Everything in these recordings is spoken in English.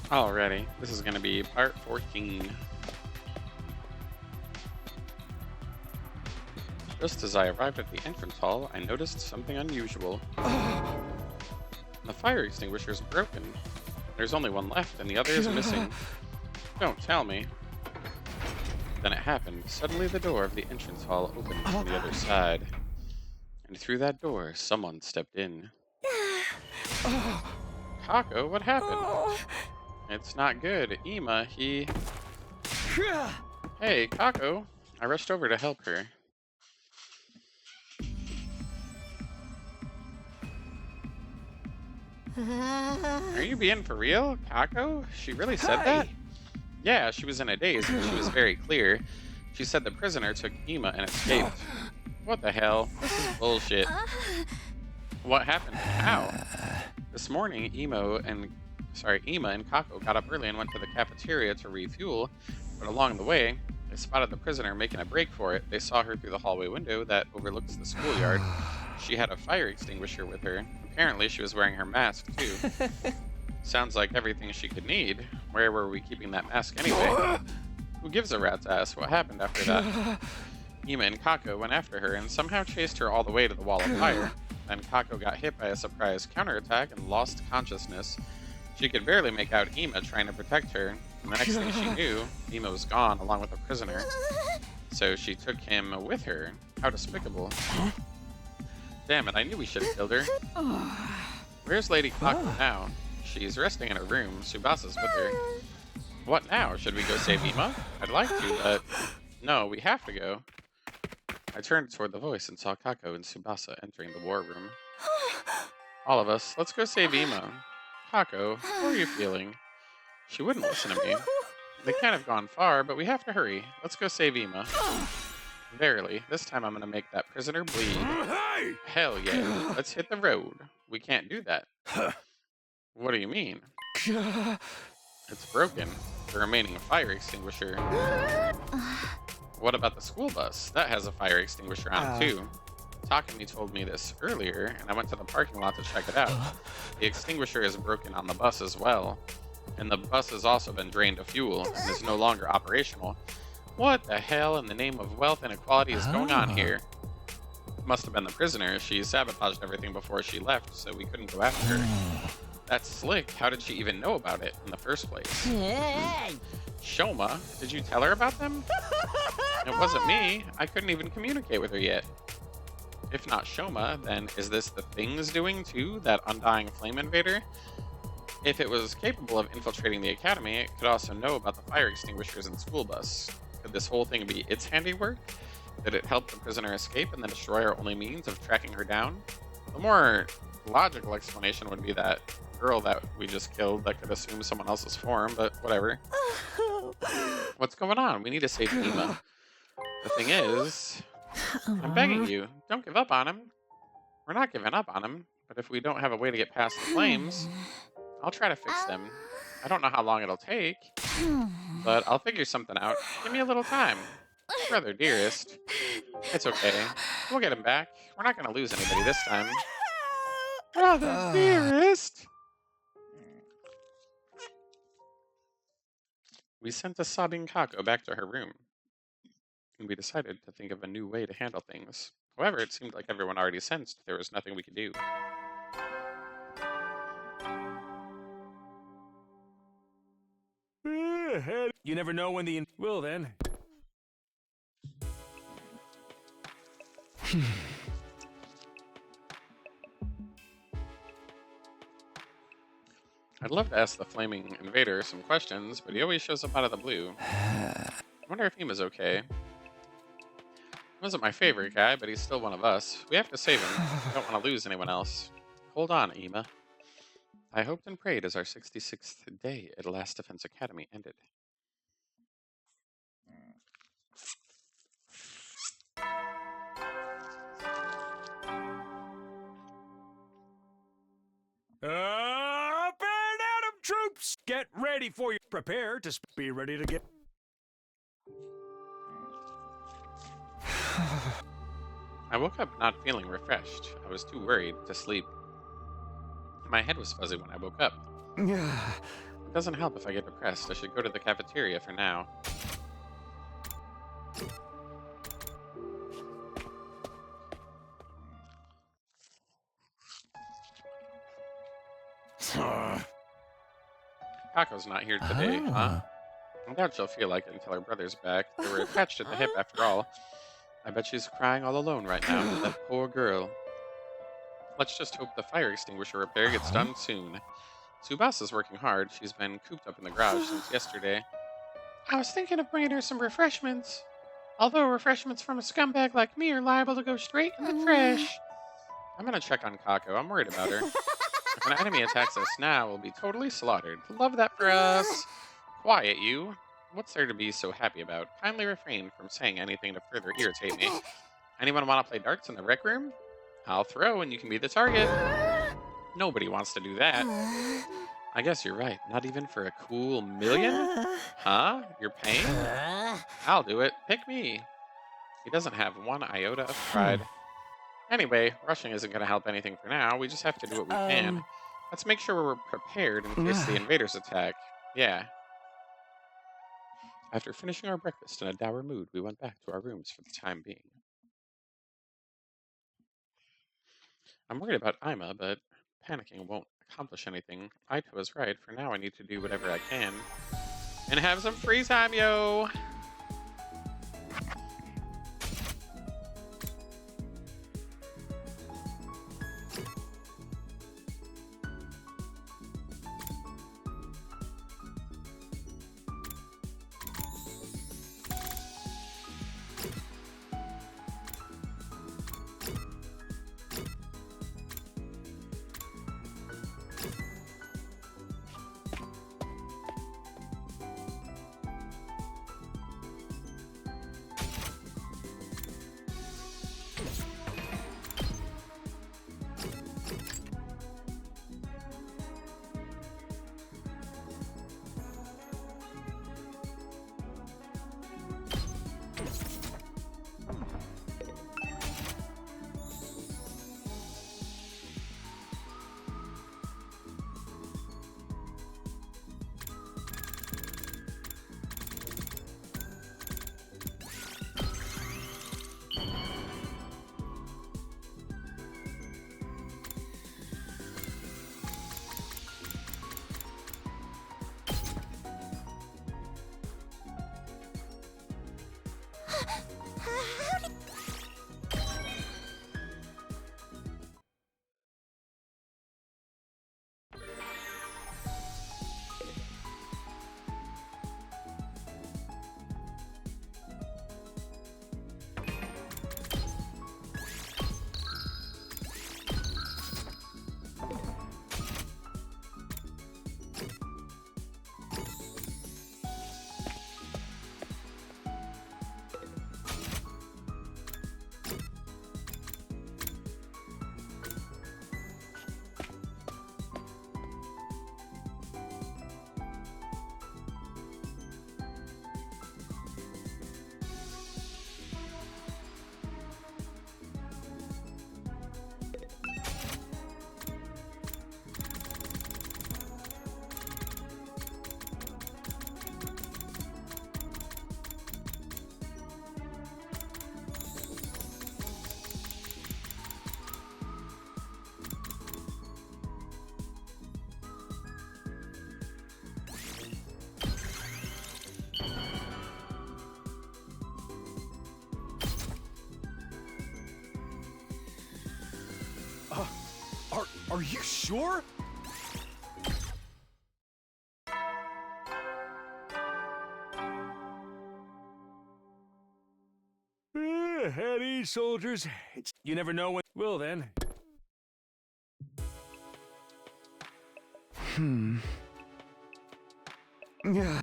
Alrighty, this is going to be part 14. Just as I arrived at the entrance hall, I noticed something unusual. The fire extinguisher is broken. There's only one left, and the other is missing. Don't tell me. Then it happened. Suddenly, the door of the entrance hall opened from the other side. And through that door, someone stepped in. Kako, what happened? It's not good. Ima, he... Hey, Kako. I rushed over to help her. Are you being for real, Kako? She really said that? Yeah, she was in a daze, and she was very clear. She said the prisoner took Ima and escaped. What the hell? This is bullshit. What happened? How? This morning, Ima and Kako got up early and went to the cafeteria to refuel, but along the way, they spotted the prisoner making a break for it. They saw her through the hallway window that overlooks the schoolyard. She had a fire extinguisher with her. Apparently, she was wearing her mask, too. Sounds like everything she could need. Where were we keeping that mask anyway? Who gives a rat's ass? What happened after that? Ima and Kako went after her and somehow chased her all the way to the wall of fire. Then Kako got hit by a surprise counterattack and lost consciousness. She could barely make out Ima trying to protect her, and the next thing she knew, Ima was gone along with the prisoner. So she took him with her. How despicable. Damn it, I knew we should have killed her. Where's Lady Kako now? She's resting in her room. Tsubasa's with her. What now? Should we go save Ima? I'd like to, but... No, we have to go. I turned toward the voice and saw Kako and Tsubasa entering the war room. All of us, let's go save Ima. Kako, how are you feeling? She wouldn't listen to me. They can't have gone far, but we have to hurry. Let's go save Ima. Verily, this time I'm gonna make that prisoner bleed. Hell yeah, let's hit the road. We can't do that. What do you mean? It's broken. The remaining fire extinguisher. What about the school bus? That has a fire extinguisher on it too. Takumi told me this earlier, and I went to the parking lot to check it out. The extinguisher is broken on the bus as well. And the bus has also been drained of fuel and is no longer operational. What the hell in the name of wealth inequality is going on here? Must have been the prisoner. She sabotaged everything before she left, so we couldn't go after her. That's slick. How did she even know about it in the first place? Shoma, did you tell her about them? It wasn't me. I couldn't even communicate with her yet. If not Shoma, then is this the Thing's doing too, that undying flame invader? If it was capable of infiltrating the academy, it could also know about the fire extinguishers and school bus. Could this whole thing be its handiwork? Did it help the prisoner escape and the destroyer only means of tracking her down? The more logical explanation would be that girl that we just killed that could assume someone else's form, but whatever. What's going on? We need to save Ima. The thing is, I'm begging you, don't give up on him. We're not giving up on him, but if we don't have a way to get past the flames, I'll try to fix them. I don't know how long it'll take, but I'll figure something out. Give me a little time. Brother dearest. It's okay. We'll get him back. We're not going to lose anybody this time. Brother dearest. We sent a sobbing Kako back to her room, and we decided to think of a new way to handle things. However, it seemed like everyone already sensed there was nothing we could do. You never know when the... Well then. I'd love to ask the flaming invader some questions, but he always shows up out of the blue. I wonder if Ima's okay. He wasn't my favorite guy, but he's still one of us. We have to save him. We don't want to lose anyone else. Hold on, Ima. I hoped and prayed as our 66th day at Last Defense Academy ended. Up and at 'em, troops! Get ready for you. Prepare to be ready to get... I woke up not feeling refreshed. I was too worried to sleep. My head was fuzzy when I woke up. doesn't help if I get depressed. I should go to the cafeteria for now. Kako's not here today, huh? I doubt she'll feel like it until her brother's back. They were attached at the hip after all. I bet she's crying all alone right now, that poor girl. Let's just hope the fire extinguisher repair gets done soon. Tsubasa's working hard. She's been cooped up in the garage since yesterday. I was thinking of bringing her some refreshments. Although refreshments from a scumbag like me are liable to go straight in the trash. I'm gonna check on Kako. I'm worried about her. If an enemy attacks us now, we'll be totally slaughtered. Love that for us. Quiet, you. What's there to be so happy about? Kindly refrain from saying anything to further irritate me. Anyone want to play darts in the rec room? I'll throw and you can be the target. Nobody wants to do that. I guess you're right. Not even for a cool million? Huh? You're paying? I'll do it. Pick me. He doesn't have one iota of pride. Anyway, rushing isn't going to help anything for now. We just have to do what we can. Let's make sure we're prepared in case the invaders attack. Yeah. After finishing our breakfast in a dour mood, we went back to our rooms for the time being. I'm worried about Ima, but panicking won't accomplish anything. Aito is right. For now, I need to do whatever I can. And have some free time, yo! Are you sure? At ease, soldiers. You never know when. Well then. Yeah.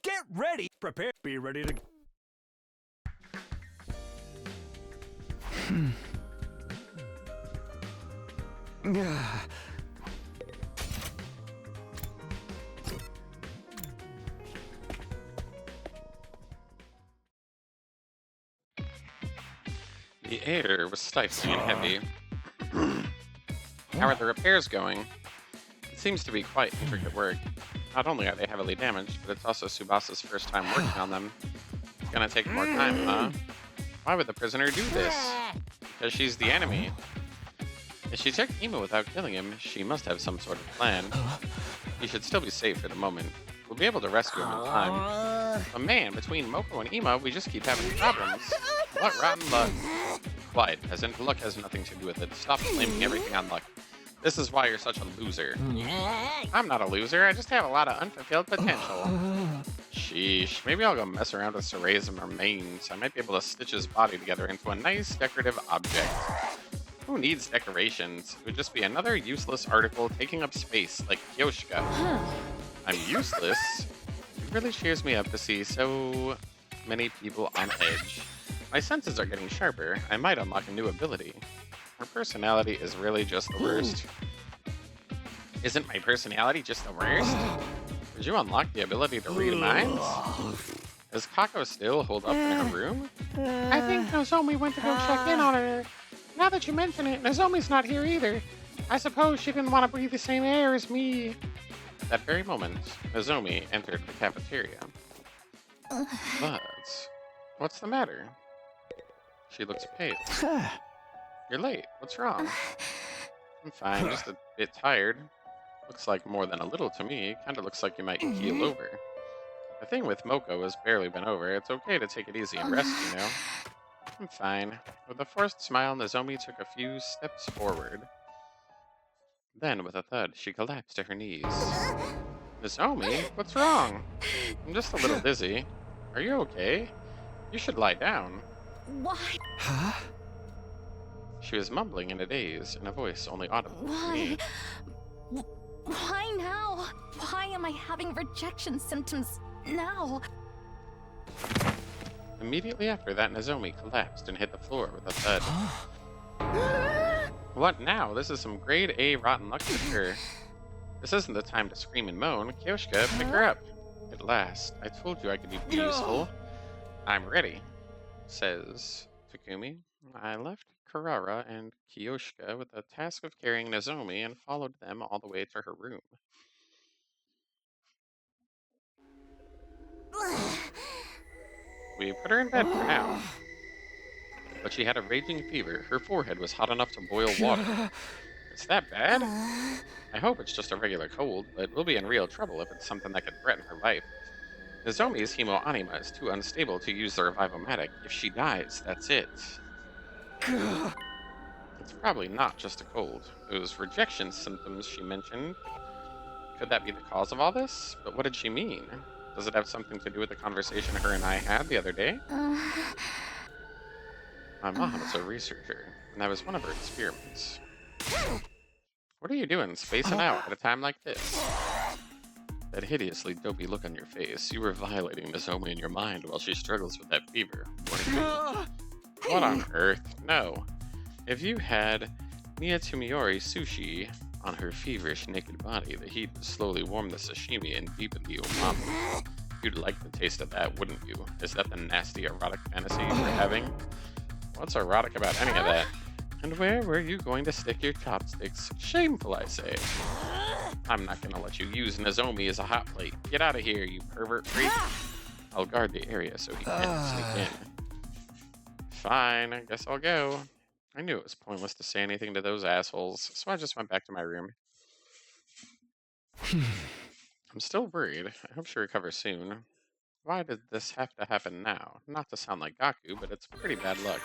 Get ready. Prepare. Be ready to. Yeah. The air was stifling and heavy. How are the repairs going? It seems to be quite intricate work. Not only are they heavily damaged, but it's also Subasa's first time working on them. It's gonna take more time, huh? Why would the prisoner do this? Because she's the enemy. If she took Ima without killing him, she must have some sort of plan. He should still be safe for the moment. We'll be able to rescue him in time. But man, between Moko and Ima, we just keep having problems. What rotten luck. Quiet, peasant. Luck has nothing to do with it. Stop blaming everything on luck. This is why you're such a loser. I'm not a loser, I just have a lot of unfulfilled potential. Sheesh, maybe I'll go mess around with Soray's remains. I might be able to stitch his body together into a nice decorative object. Who needs decorations? It would just be another useless article taking up space, like Kyoshka. I'm useless? It really cheers me up to see so many people on edge. My senses are getting sharper. I might unlock a new ability. Her personality is really just the worst. Isn't my personality just the worst? Did you unlock the ability to read minds? Is Kako still holed up in her room? I think Nozomi went to go check in on her. Now that you mention it, Nozomi's not here either. I suppose she didn't want to breathe the same air as me. At that very moment, Nozomi entered the cafeteria. But what's the matter? She looks pale. You're late. What's wrong? I'm fine, just a bit tired. Looks like more than a little to me. Kinda looks like you might keel over. The thing with Moko has barely been over. It's okay to take it easy and rest, you know? I'm fine. With a forced smile, Nozomi took a few steps forward. Then, with a thud, she collapsed to her knees. Nozomi? What's wrong? I'm just a little dizzy. Are you okay? You should lie down. Why? Huh? She was mumbling in a daze, in a voice only audible to me. Why now? Why am I having rejection symptoms now? Immediately after that, Nozomi collapsed and hit the floor with a thud. What now? This is some grade A rotten luck for sure. This isn't the time to scream and moan. Kyoshka, pick her up. At last, I told you I could be useful. I'm ready, says Takumi. I left Karara and Kyoshka with the task of carrying Nozomi and followed them all the way to her room. We put her in bed for now. But she had a raging fever. Her forehead was hot enough to boil water. It's that bad? I hope it's just a regular cold, but we'll be in real trouble if it's something that could threaten her life. Nozomi's hemoanima is too unstable to use the revivomatic. If she dies, that's it. It's probably not just a cold. Those rejection symptoms she mentioned. Could that be the cause of all this? But what did she mean? Does it have something to do with the conversation her and I had the other day? My mom is a researcher, and that was one of her experiments. What are you doing, spacing out at a time like this? That hideously dopey look on your face. You were violating Nozomi in your mind while she struggles with that fever, weren't you? What on earth? No. If you had Miyatumiori sushi on her feverish naked body, the heat would slowly warm the sashimi and deepen the umami. You'd like the taste of that, wouldn't you? Is that the nasty erotic fantasy you were having? What's erotic about any of that? And where were you going to stick your chopsticks? Shameful, I say. I'm not gonna let you use Nozomi as a hot plate. Get out of here, you pervert freak. I'll guard the area so he can't sneak in. Fine, I guess I'll go. I knew it was pointless to say anything to those assholes, so I just went back to my room. I'm still worried. I hope she recovers soon. Why did this have to happen now? Not to sound like Gaku, but it's pretty bad luck.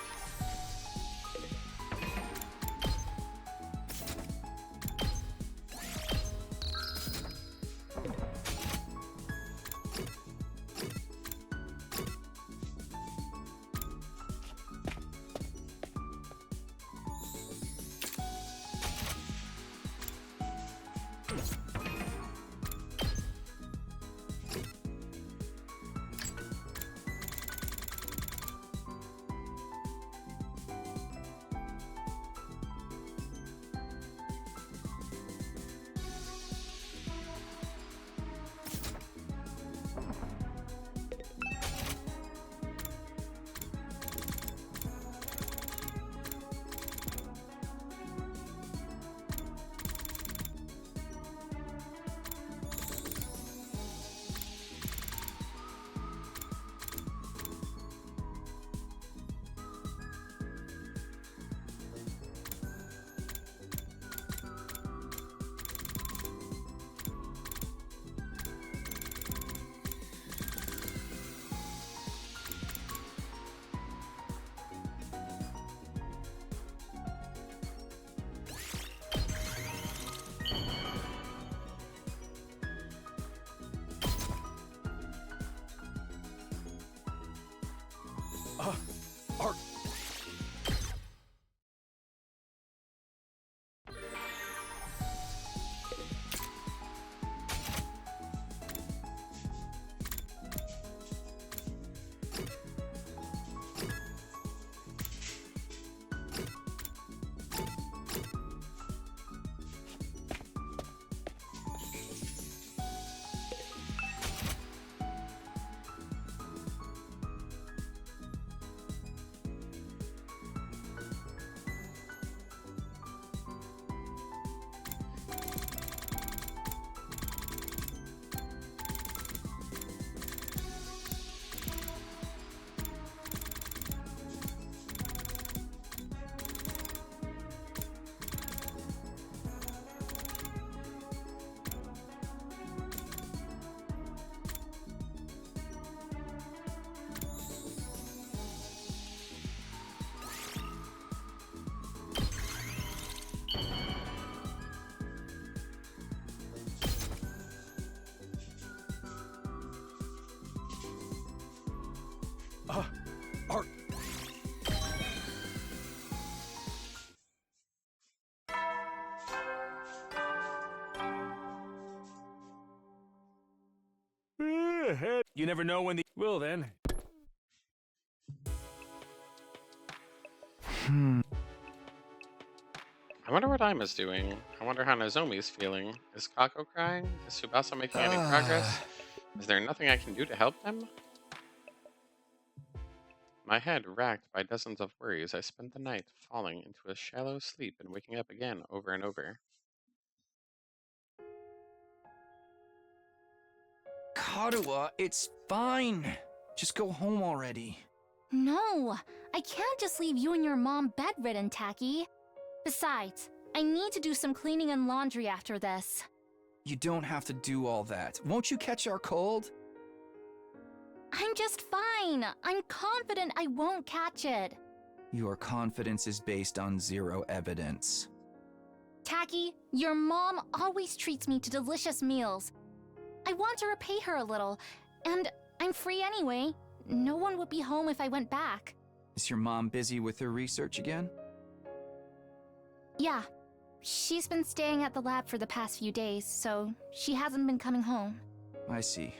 Art. Art. You never know when the... Well then. I wonder what Ima's doing. I wonder how Nozomi's feeling. Is Kako crying? Is Tsubasa making any progress? Is there nothing I can do to help them? My head racked by dozens of worries, I spent the night falling into a shallow sleep and waking up again over and over. Karuha, it's fine. Just go home already. No, I can't just leave you and your mom bedridden, Taki. Besides, I need to do some cleaning and laundry after this. You don't have to do all that. Won't you catch our cold? I'm just fine. I'm confident I won't catch it. Your confidence is based on zero evidence. Taki, your mom always treats me to delicious meals. I want to repay her a little, and I'm free anyway. No one would be home if I went back. Is your mom busy with her research again? Yeah. She's been staying at the lab for the past few days, so she hasn't been coming home. I see.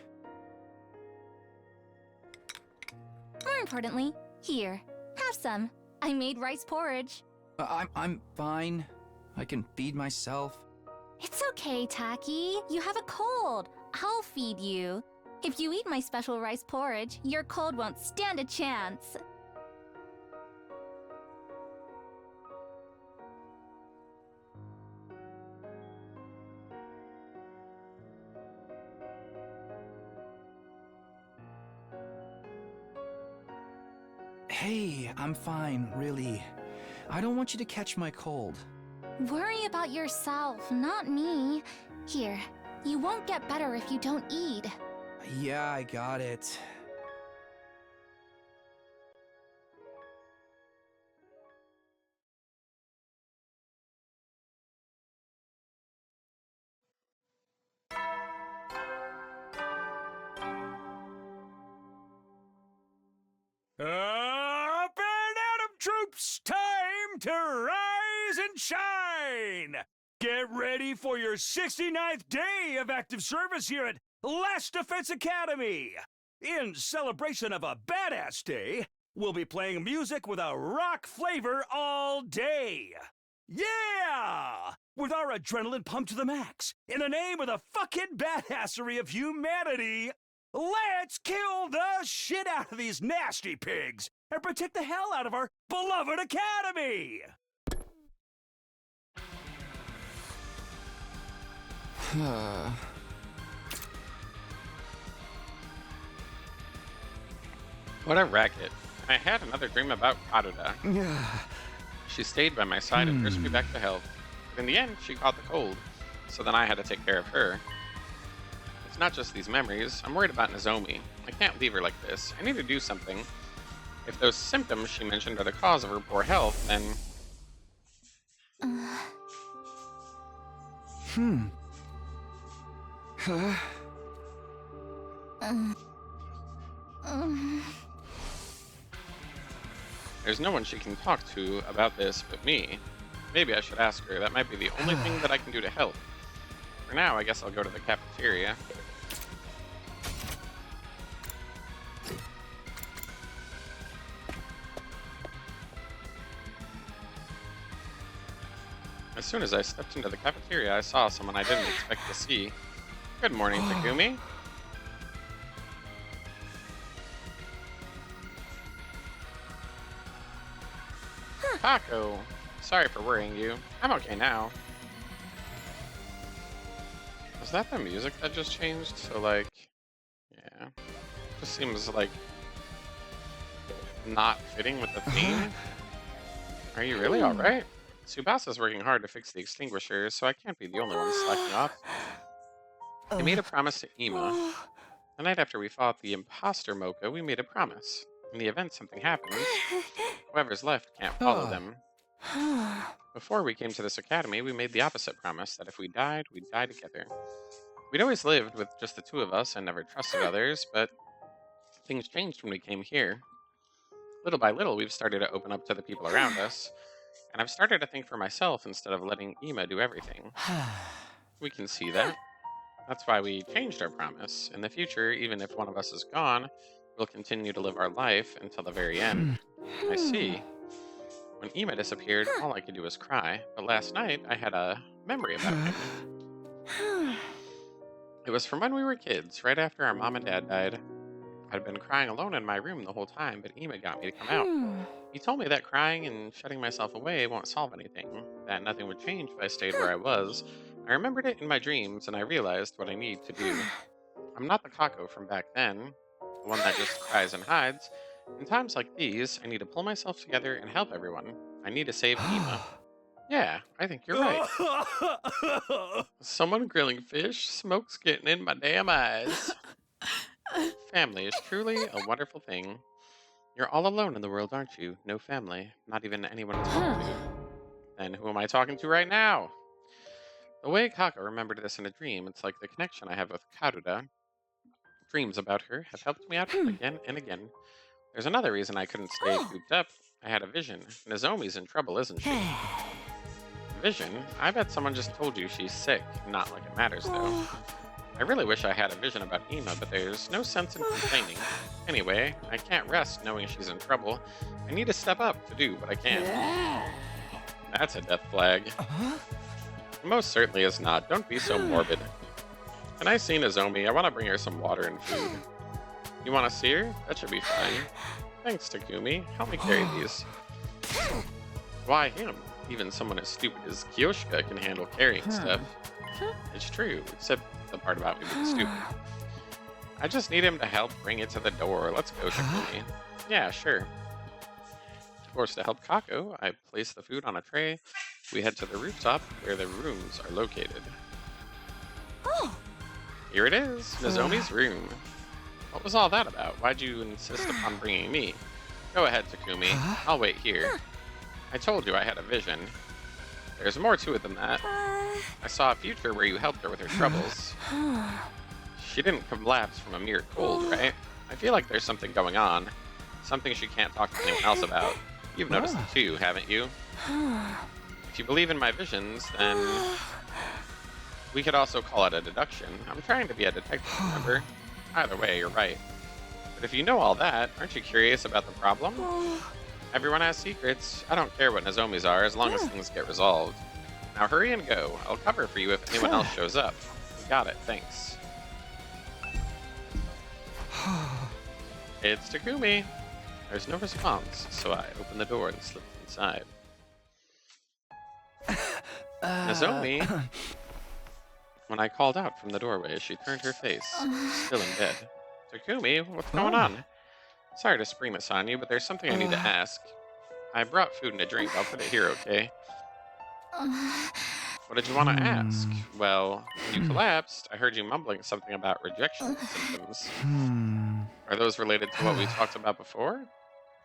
More importantly, here, have some. I made rice porridge. I'm fine. I can feed myself. It's okay, Taki. You have a cold. I'll feed you. If you eat my special rice porridge, your cold won't stand a chance. Hey, I'm fine, really. I don't want you to catch my cold. Worry about yourself, not me. Here, you won't get better if you don't eat. Yeah, I got it. Up and Atom troops! Time to rise and shine! Get ready for your 69th day of active service here at Last Defense Academy! In celebration of a badass day, we'll be playing music with a rock flavor all day! Yeah! With our adrenaline pumped to the max, in the name of the fucking badassery of humanity, let's kill the shit out of these nasty pigs and protect the hell out of our beloved academy! What a racket. I had another dream about Karuda. She stayed by my side and nursed me back to health. But in the end, she caught the cold, so then I had to take care of her. It's not just these memories. I'm worried about Nozomi. I can't leave her like this. I need to do something. If those symptoms she mentioned are the cause of her poor health, then... There's no one she can talk to about this but me. Maybe I should ask her. That might be the only thing that I can do to help. For now, I guess I'll go to the cafeteria. As soon as I stepped into the cafeteria, I saw someone I didn't expect to see. Good morning, Takumi. Kako, sorry for worrying you. I'm okay now. Was that the music that just changed? So like, yeah, just seems like not fitting with the theme. Are you really all right? Tsubasa's working hard to fix the extinguishers, so I can't be the only one slacking off. I made a promise to Ima. The night after we fought the imposter Mocha, we made a promise. In the event something happens, whoever's left can't follow them. Before we came to this academy, we made the opposite promise, that if we died, we'd die together. We'd always lived with just the two of us and never trusted others, but things changed when we came here. Little by little, we've started to open up to the people around us, and I've started to think for myself instead of letting Ima do everything. We can see that. That's why we changed our promise. In the future, even if one of us is gone, we'll continue to live our life until the very end. I see. When Ima disappeared, all I could do was cry, but last night I had a memory about him. It was from when we were kids, right after our mom and dad died. I'd been crying alone in my room the whole time, but Ima got me to come out. He told me that crying and shutting myself away won't solve anything, that nothing would change if I stayed where I was. I remembered it in my dreams, and I realized what I need to do. I'm not the Kako from back then, the one that just cries and hides. In times like these, I need to pull myself together and help everyone. I need to save Ima. Yeah, I think you're right. Someone grilling fish, smoke's getting in my damn eyes. Family is truly a wonderful thing. You're all alone in the world, aren't you? No family, not even anyone to talk to. Then who am I talking to right now? The way Kako remembered this in a dream, it's like the connection I have with Karuda. Dreams about her have helped me out again and again. There's another reason I couldn't stay cooped up. I had a vision. Nozomi's in trouble, isn't she? Vision? I bet someone just told you she's sick. Not like it matters, though. I really wish I had a vision about Ima, but there's no sense in complaining. Anyway, I can't rest knowing she's in trouble. I need to step up to do what I can. That's a death flag. Most certainly is not. Don't be so morbid. Can I see Nozomi? I want to bring her some water and food. You want to see her? That should be fine. Thanks, Takumi. Help me carry these. Why him? Even someone as stupid as Kyoshika can handle carrying stuff. It's true, except the part about me being stupid. I just need him to help bring it to the door. Let's go, Takumi. Yeah, sure. Of course, to help Kako, I place the food on a tray. We head to the rooftop where the rooms are located. Here it is, Nozomi's room. What was all that about? Why'd you insist upon bringing me? Go ahead, Takumi. I'll wait here. I told you I had a vision. There's more to it than that. I saw a future where you helped her with her troubles. She didn't collapse from a mere cold, right? I feel like there's something going on. Something she can't talk to anyone else about. You've noticed it too, haven't you? If you believe in my visions, then we could also call it a deduction. I'm trying to be a detective, remember? Either way, you're right. But if you know all that, aren't you curious about the problem? Everyone has secrets. I don't care what Nozomi's are, as long as things get resolved. Now hurry and go. I'll cover for you if anyone else shows up. You got it, thanks. It's Takumi. There's no response, so I open the door and slip inside. Nozomi. When I called out from the doorway, she turned her face, still in bed. Takumi, what's going on? Sorry to spring this on you, but there's something I need to ask. I brought food and a drink. I'll put it here, okay? What did you want to ask? Well, when you collapsed, I heard you mumbling something about rejection symptoms. Are those related to what we talked about before?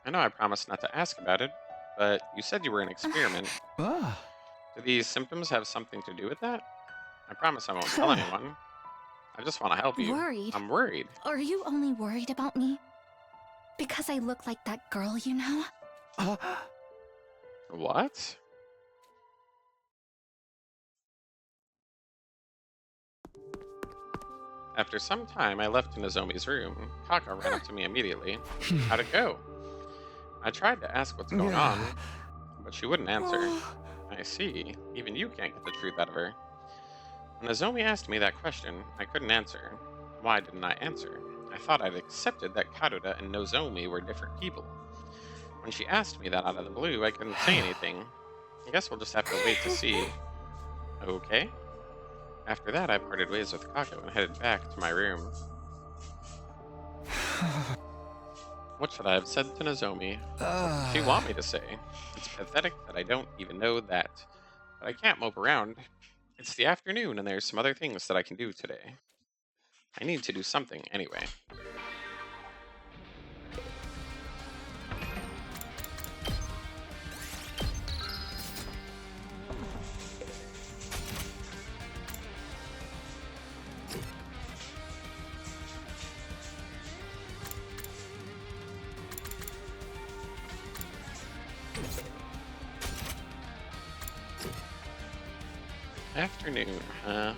I know I promised not to ask about it, but you said you were an experiment. Do these symptoms have something to do with that? I promise I won't tell anyone. I just want to help you. Worried? I'm worried. Are you only worried about me? Because I look like that girl, you know? What? After some time, I left Nozomi's room. Kako ran up to me immediately. How'd it go? I tried to ask what's going on, but she wouldn't answer. I see. Even you can't get the truth out of her. When Nozomi asked me that question, I couldn't answer. Why didn't I answer? I thought I'd accepted that Karuta and Nozomi were different people. When she asked me that out of the blue, I couldn't say anything. I guess we'll just have to wait to see. Okay? After that, I parted ways with Kako and headed back to my room. What should I have said to Nozomi? What did she want me to say? It's pathetic that I don't even know that. But I can't mope around. It's the afternoon and there's some other things that I can do today. I need to do something anyway. Afternoon, huh?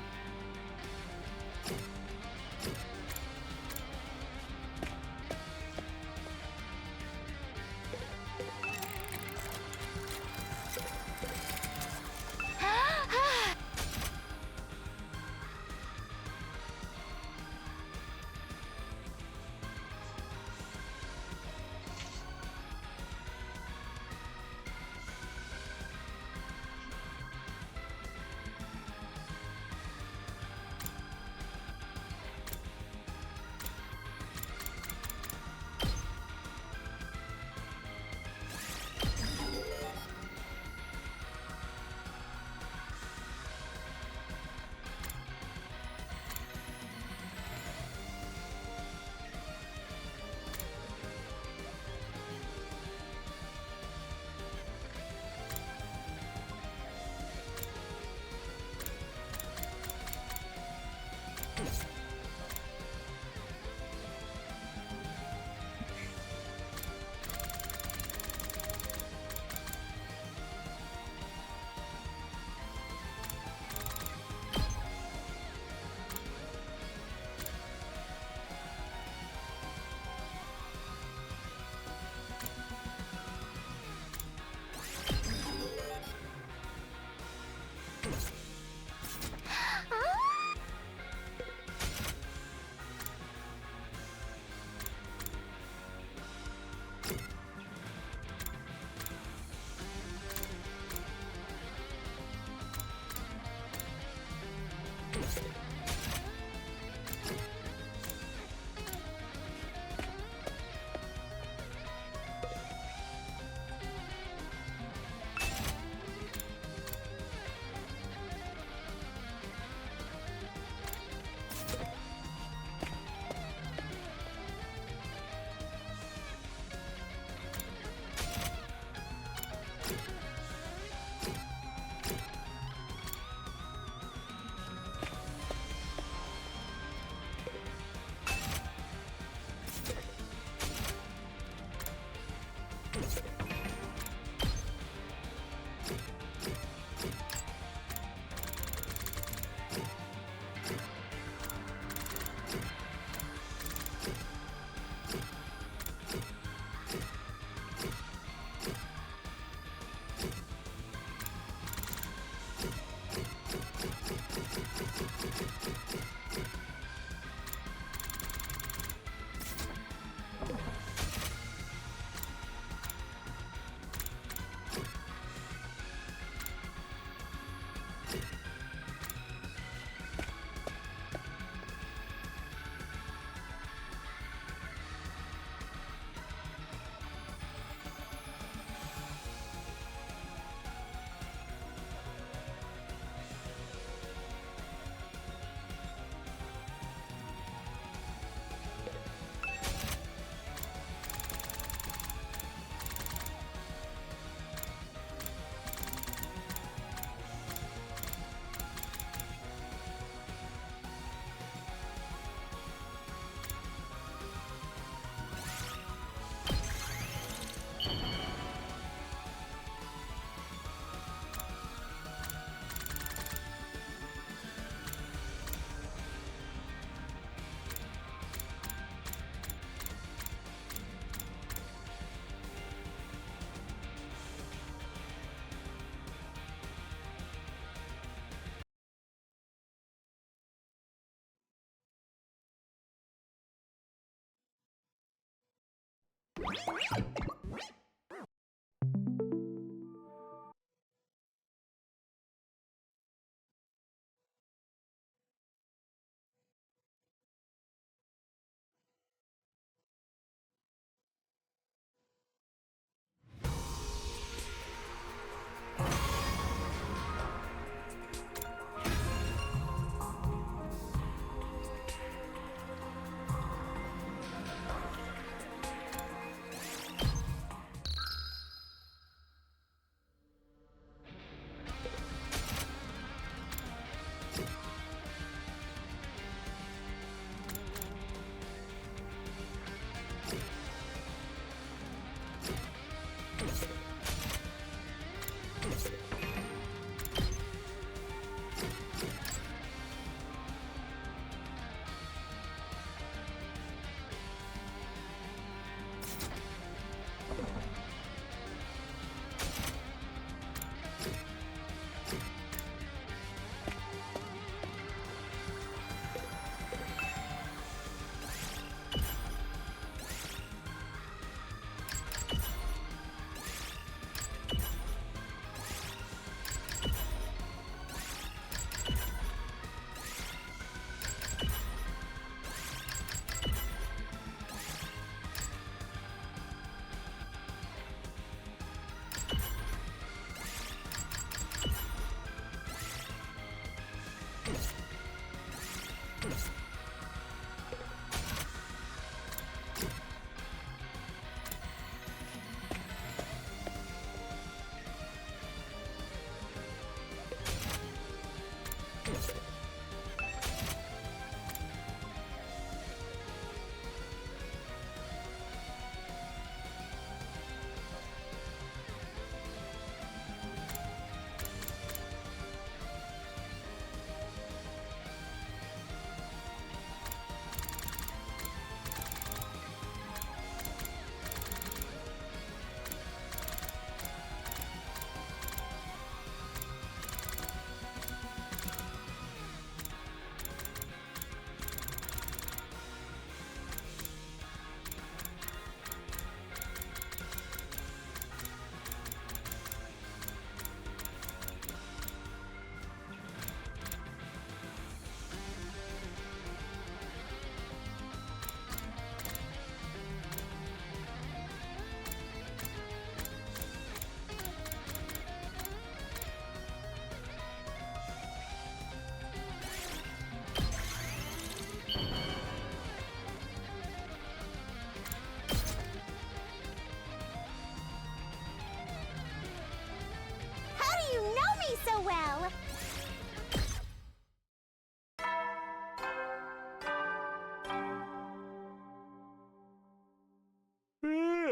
So well.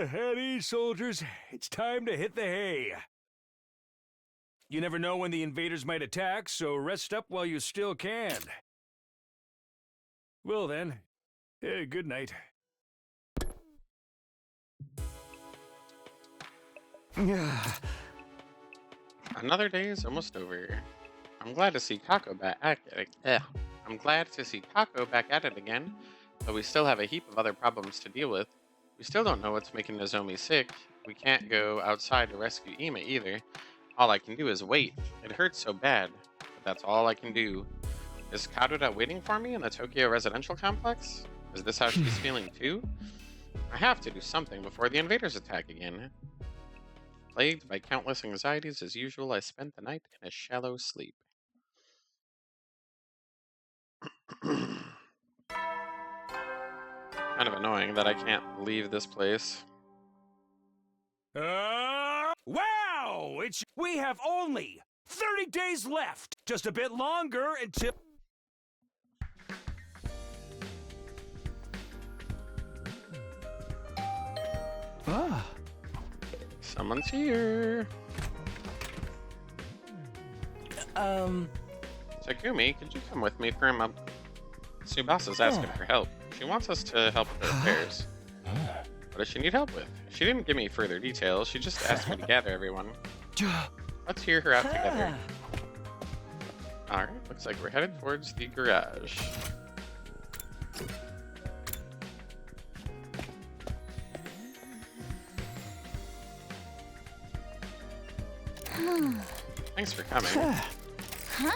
At ease, soldiers. It's time to hit the hay. You never know when the invaders might attack, so rest up while you still can. Well then, good night. Another day is almost over. I'm glad to see Kako back at it. I'm glad to see Kako back at it again, but we still have a heap of other problems to deal with. We still don't know what's making Nozomi sick. We can't go outside to rescue Ima either. All I can do is wait. It hurts so bad, but that's all I can do. Is Karuta waiting for me in the Tokyo residential complex? Is this how she's feeling too? I have to do something before the invaders attack again. Plagued by countless anxieties as usual, I spent the night in a shallow sleep. Kind of annoying that I can't leave this place. Wow! We have only 30 days left. Just a bit longer until... Ah. Someone's here. Takumi, could you come with me for a moment? Tsubasa's asking for help. She wants us to help with her affairs. What does she need help with? She didn't give me further details. She just asked me to gather everyone. Let's hear her out together. Alright, looks like we're headed towards the garage. Thanks for coming. Huh?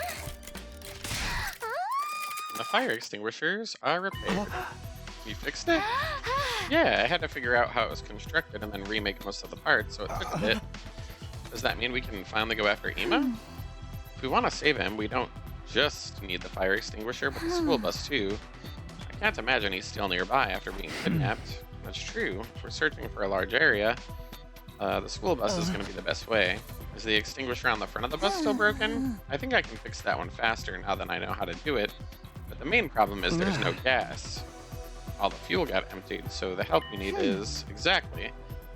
The fire extinguishers are repaired. You fixed it? Yeah, I had to figure out how it was constructed and then remake most of the parts, so it took a bit. Does that mean we can finally go after Ema? If we want to save him, we don't just need the fire extinguisher, but the school bus too. I can't imagine he's still nearby after being kidnapped. That's true. If we're searching for a large area, the school bus is going to be the best way. Is the extinguisher on the front of the bus still broken? I think I can fix that one faster now that I know how to do it. But the main problem is there's no gas. All the fuel got emptied, so the help you need is... Exactly.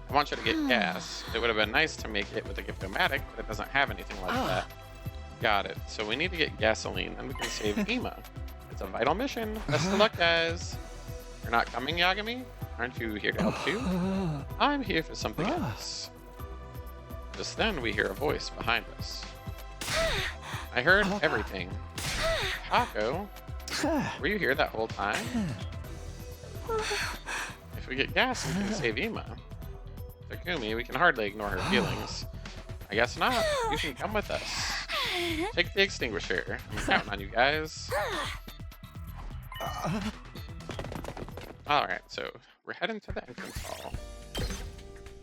I want you to get gas. It would have been nice to make it with a Gift-O-Matic, but it doesn't have anything like that. Got it. So we need to get gasoline, and we can save Ema. It's a vital mission. Best of luck, guys. You're not coming, Yagami? Aren't you here to help too? I'm here for something else. Just then, we hear a voice behind us. I heard everything. Taco? Were you here that whole time? If we get gas, we can save Ema. Takumi, we can hardly ignore her feelings. I guess not. You can come with us. Take the extinguisher. I'm counting on you guys. Alright, so we're heading to the entrance hall.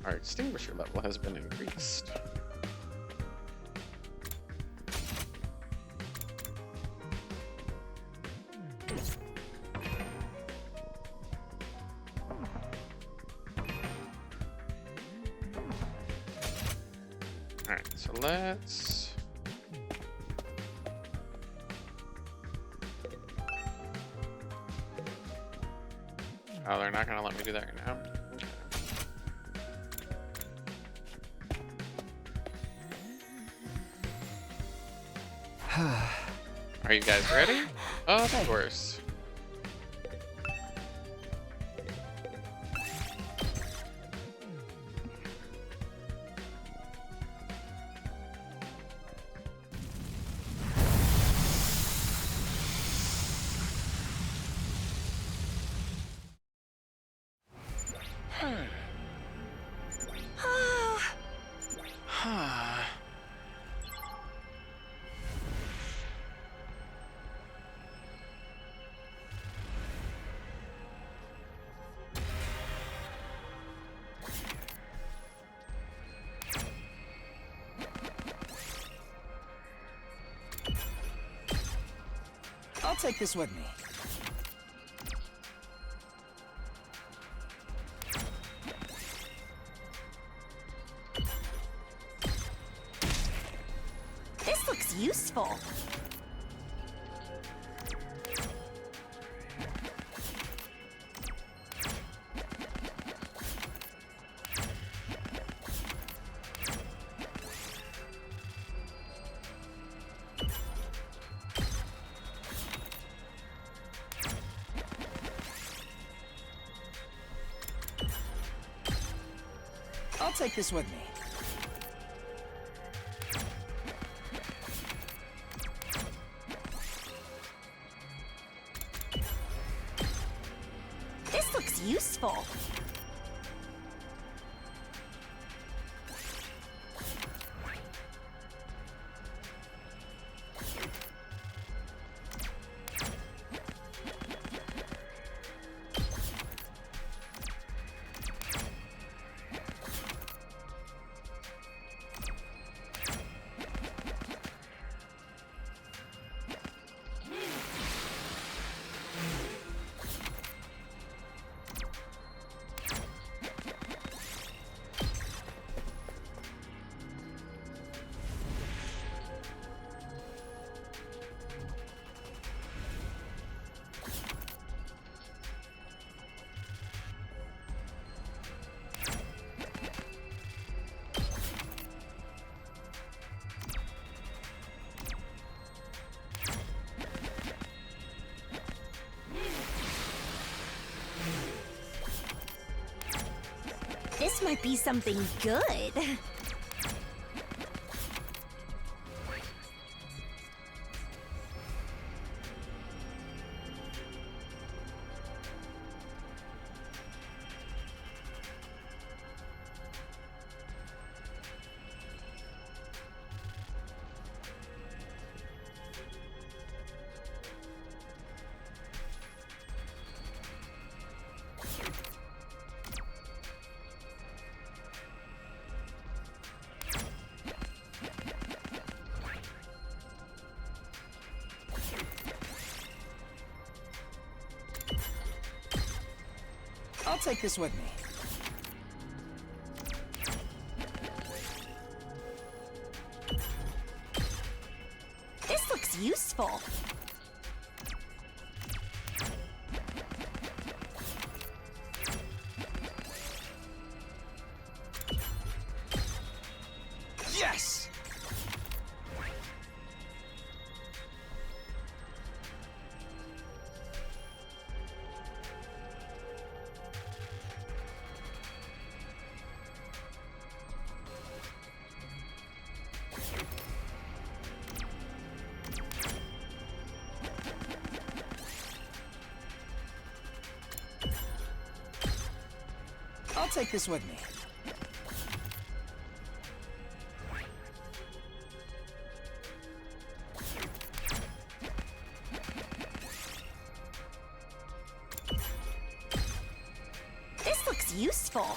Our extinguisher level has been increased. Alright, so let's... Oh, they're not gonna let me do that right now. Are you guys ready? Of course. I'll take this with me. This looks useful. I'll take this with me. This looks useful. This might be something good. I'll take this with me. This looks useful. Yes! I'll take this with me. This looks useful.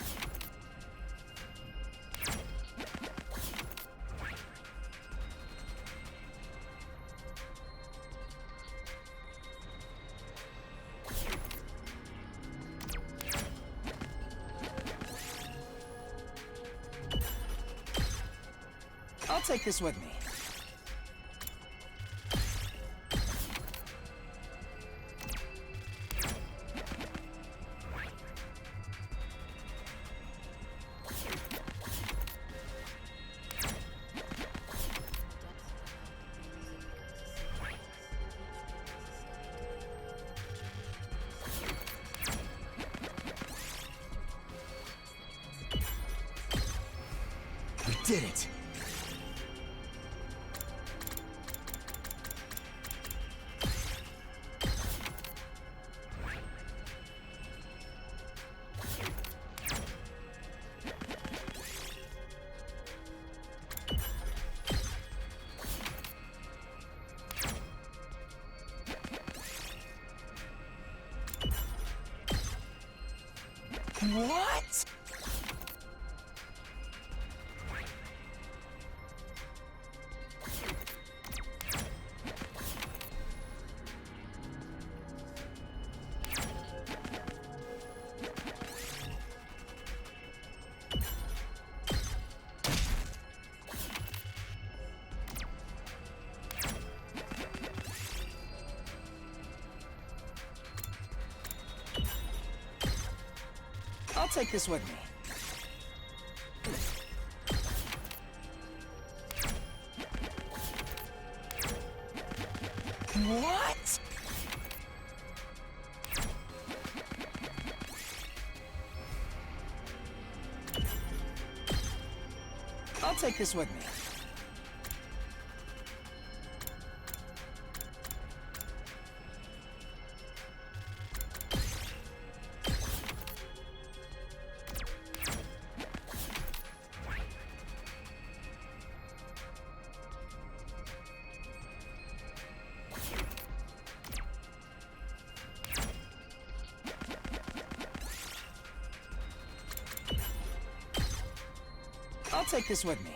I'll take this with me. We did it! What? I'll take this with me. What? I'll take this with me. I'll take this with me.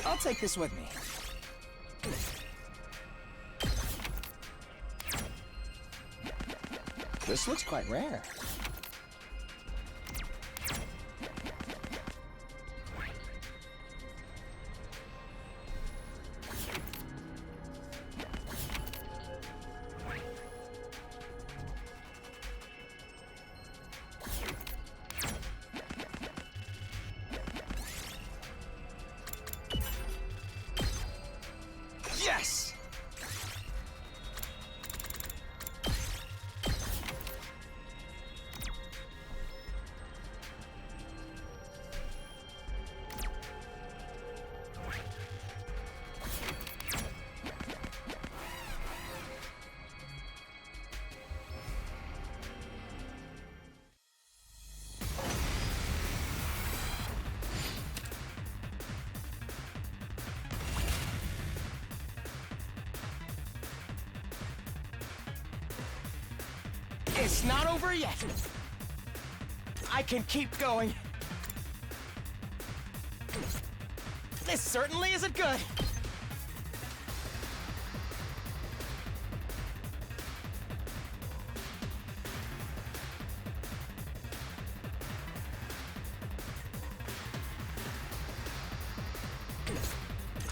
I'll take this with me. This looks quite rare. It's not over yet. I can keep going. This certainly isn't good.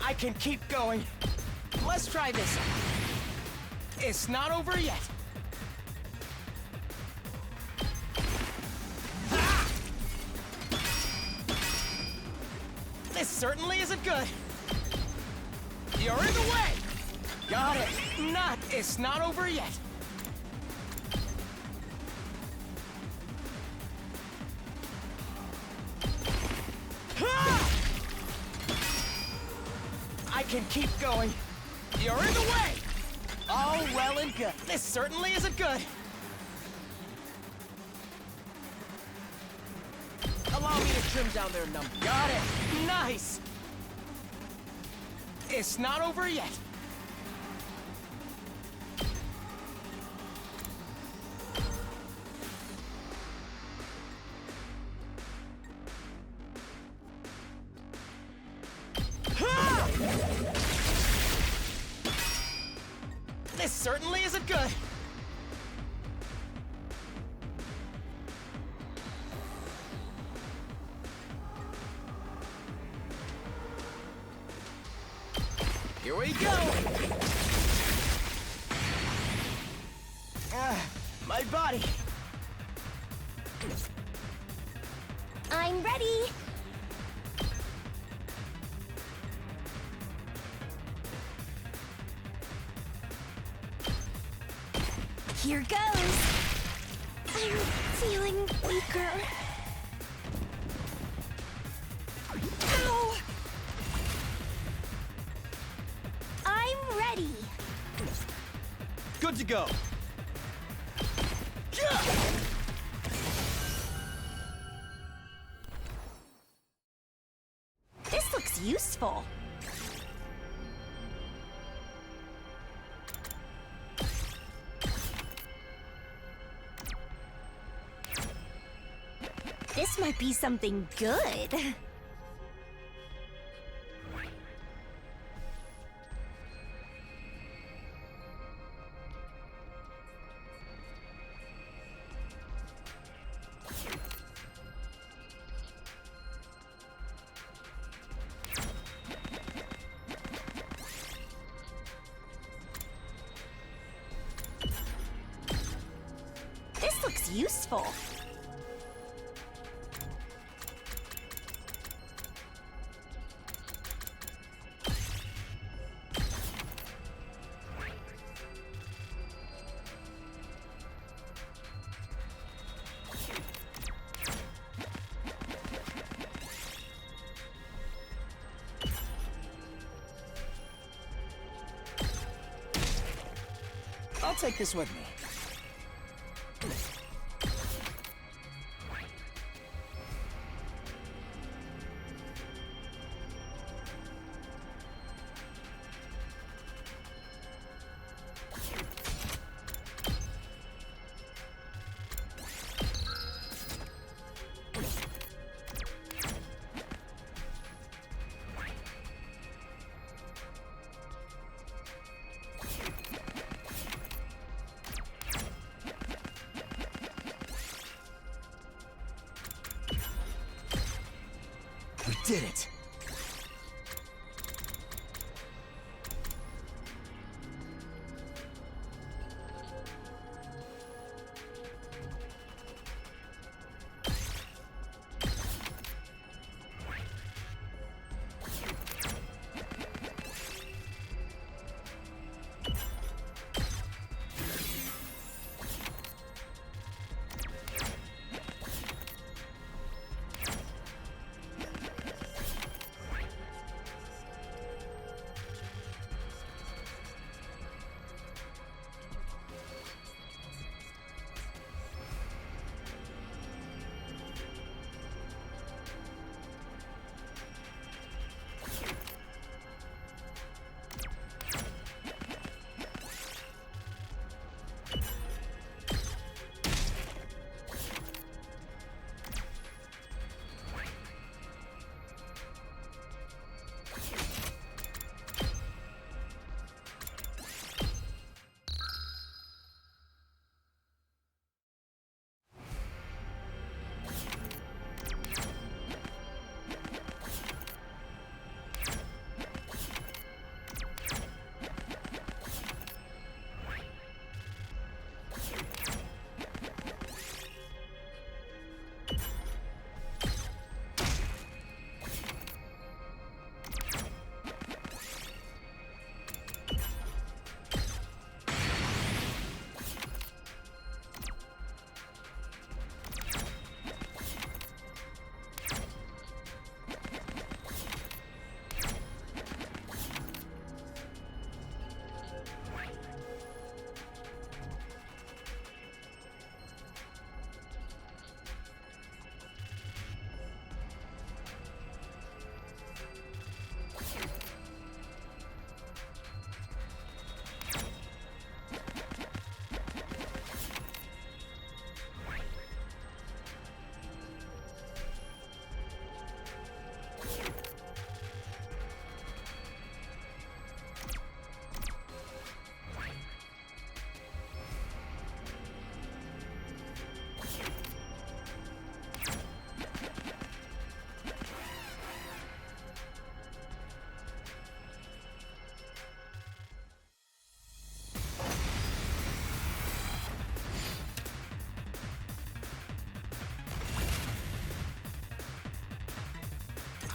I can keep going. Let's try this. It's not over yet. Ah! This certainly isn't good. You're in the way. Got it. It's not over yet. Ah! I can keep going. You're in the way! All well and good. This certainly isn't good. Allow me to trim down their number. Got it. Nice. It's not over yet. This certainly isn't good. Here we go. My body. I'm ready. Here goes. I'm feeling weaker. Ow! I'm ready. Good to go. This looks useful. This might be something good. This looks useful. I'll take this with me. We did it!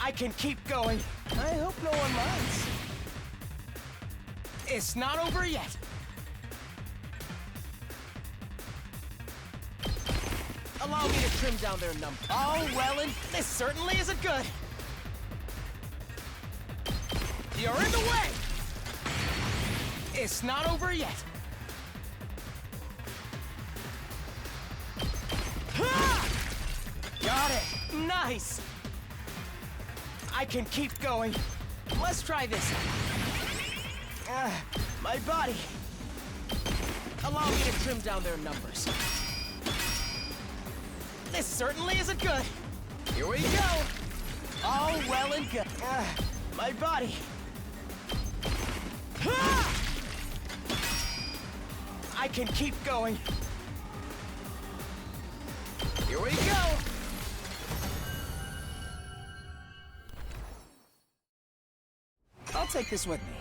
I can keep going. I hope no one minds. It's not over yet. Allow me to trim down their number. Oh, well, and this certainly isn't good. You're in the way! It's not over yet. Ha! Got it. Nice. I can keep going. Let's try this. My body. Allow me to trim down their numbers. This certainly isn't good. Here we go. All well and good. My body. Ha! I can keep going. Here we go. I'll take this with me.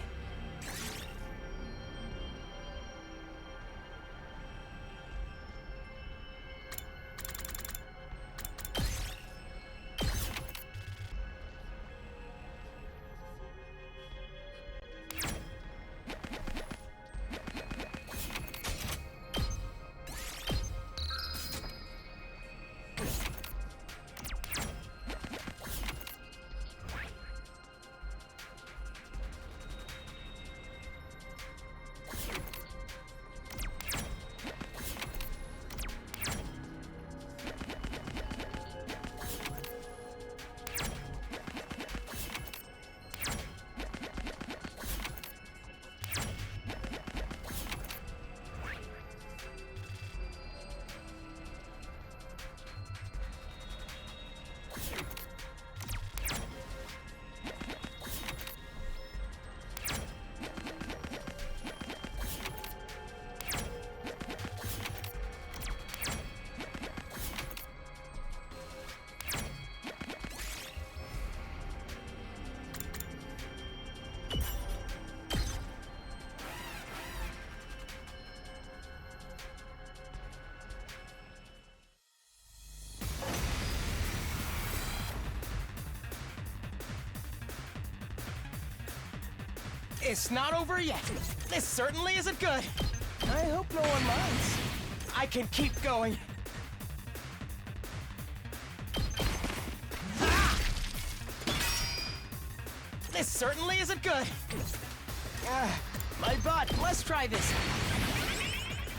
It's not over yet. This certainly isn't good. I hope no one minds. I can keep going. Ah! This certainly isn't good. My body. Let's try this.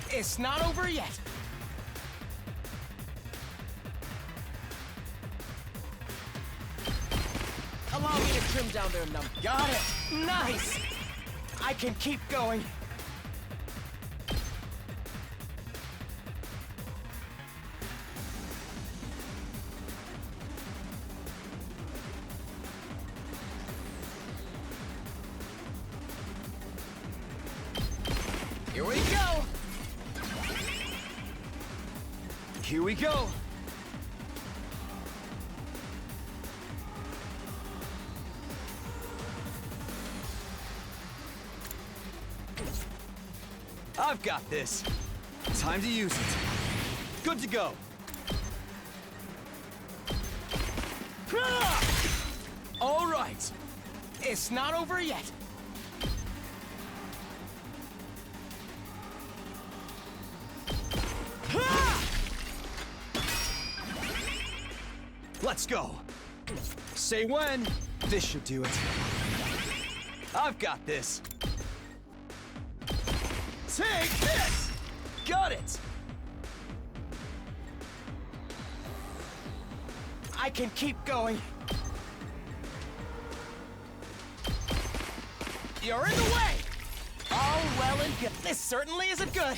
It's not over yet. Allow me to trim down their number. Got it. Nice. I can keep going. Here we go. Here we go. I've got this. Time to use it. Good to go. All right. It's not over yet. Let's go. Say when. This should do it. I've got this. Take this! Got it! I can keep going. You're in the way! All well and good. This certainly isn't good.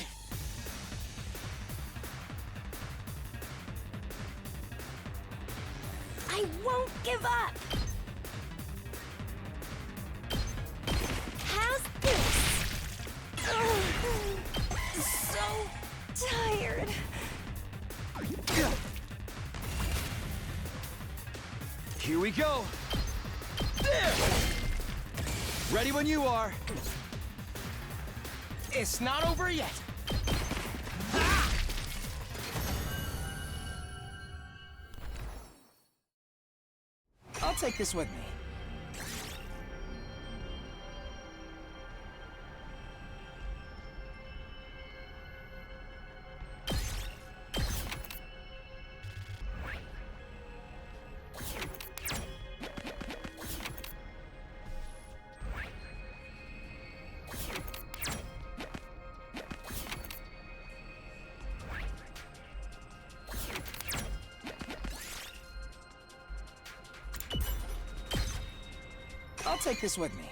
I won't give up. How's this? So tired. Here we go. There! Ready when you are. It's not over yet. I'll I'll take this with me. I'll take this with me.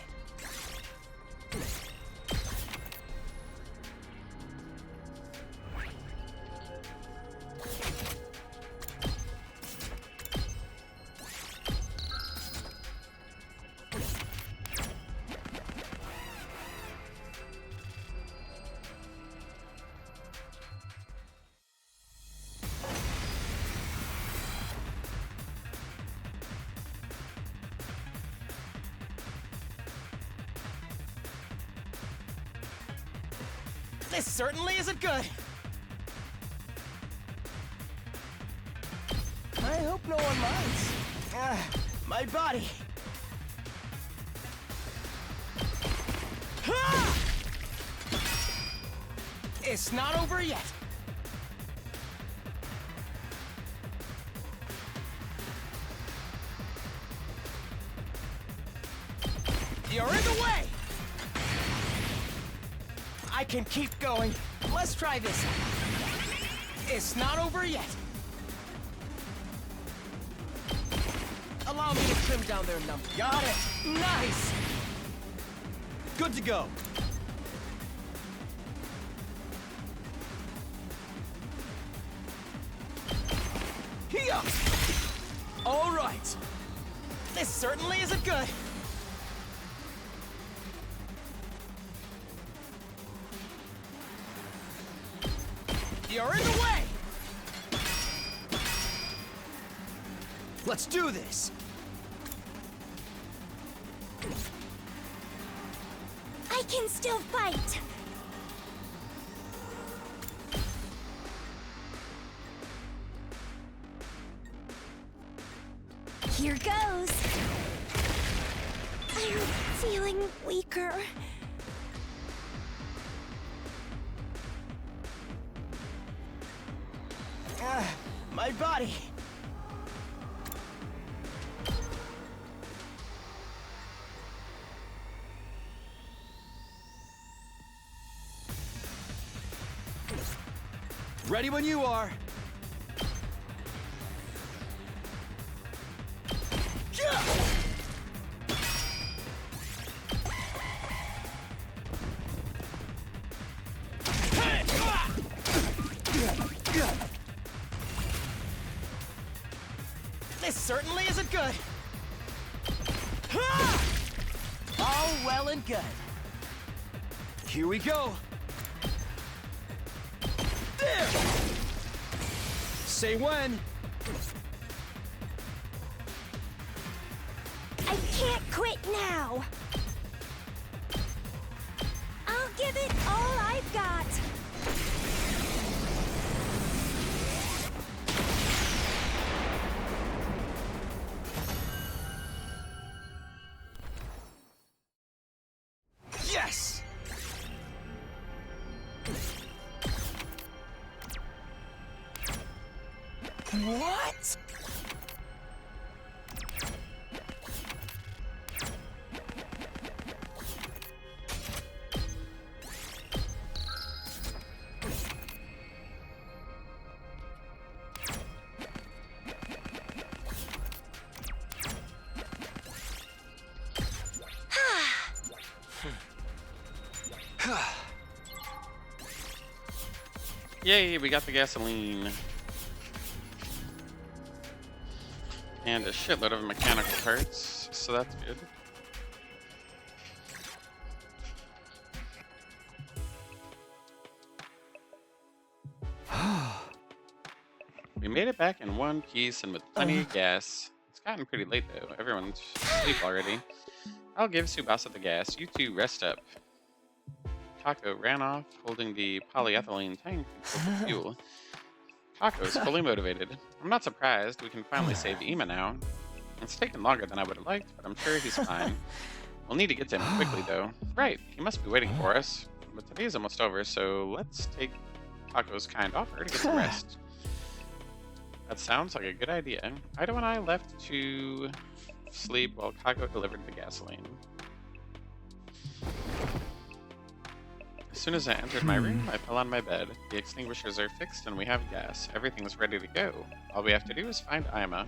This certainly isn't good. I hope no one minds. My body. Ha! It's not over yet. You're in the way! I can keep going. Let's try this. It's not over yet. Allow me to trim down their number. Got it. Nice. Good to go. Here. All right. This certainly isn't good. You're in the way! Let's do this. I can still fight. Here goes. I'm feeling weaker. My body. Ready when you are. This certainly isn't good. All well and good. Here we go. There! Say when. I can't quit now. I'll give it all I've got. Yes! What? Yay, we got the gasoline. And a shitload of mechanical parts, so that's good. We made it back in one piece and with plenty of gas. It's gotten pretty late though. Everyone's asleep already. I'll give Tsubasa the gas. You two rest up. Taco ran off holding the polyethylene tank full of fuel. Taco's fully motivated. I'm not surprised. We can finally save Ima now. It's taken longer than I would have liked, but I'm sure he's fine. We'll need to get to him quickly, though. Right, he must be waiting for us. But today's almost over, so let's take Taco's kind offer to get some rest. That sounds like a good idea. Ido and I left to sleep while Kako delivered the gasoline. As soon as I entered my room, I fell on my bed. The extinguishers are fixed and we have gas. Everything's ready to go. All we have to do is find Ima.